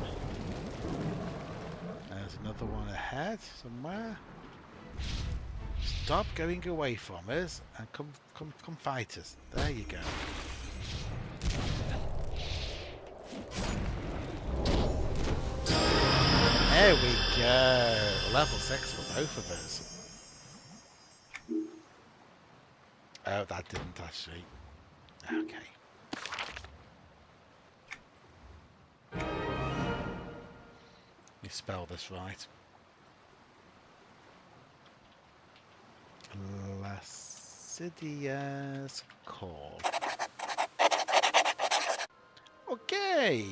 There's another one ahead somewhere. Stop going away from us and come fight us. There you go. There we go. Level 6 for both of us. Oh, that didn't actually. Okay. Let me spell this right. Lacidia's Call. Okay.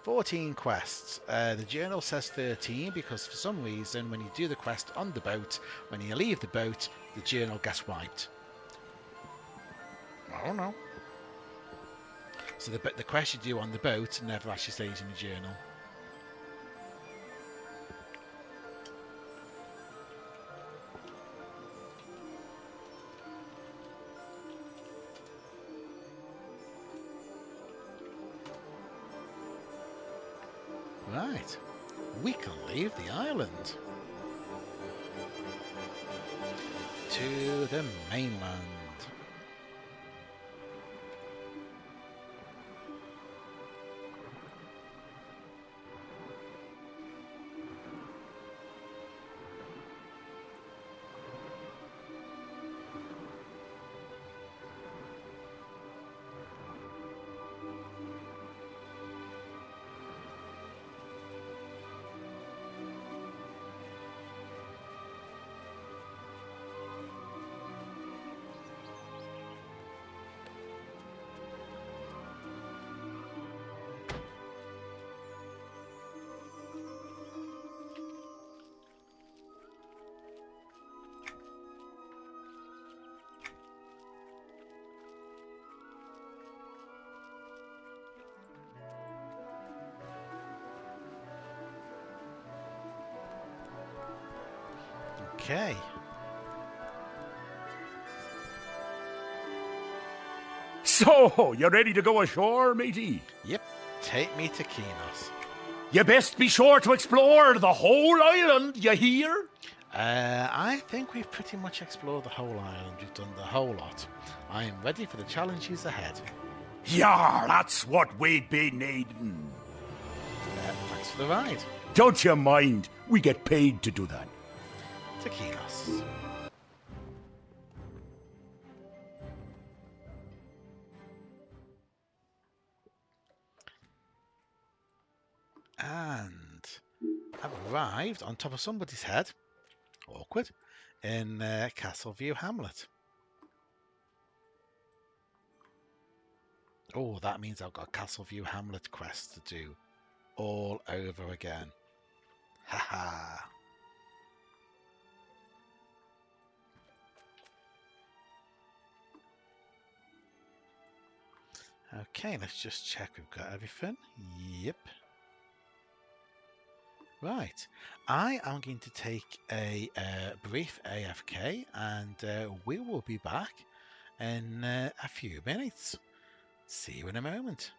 14 quests. The journal says 13 because for some reason when you do the quest on the boat, when you leave the boat, the journal gets wiped. I don't know. So the quest you do on the boat never actually stays in the journal. Right, we can leave the island to the mainland. Okay. So, you ready to go ashore, matey? Yep. Take me to Kinos. You best be sure to explore the whole island, you hear? I think we've pretty much explored the whole island. We've done the whole lot. I am ready for the challenges ahead. Yeah, that's what we'd be needing. Thanks for the ride. Don't you mind. We get paid to do that. To Kinos. And I've arrived on top of somebody's head. Awkward. In Castleview Hamlet. Oh, that means I've got Castleview Hamlet quest to do all over again. Haha. Okay, let's just check we've got everything. Yep. Right. I am going to take a brief AFK and we will be back in a few minutes. See you in a moment.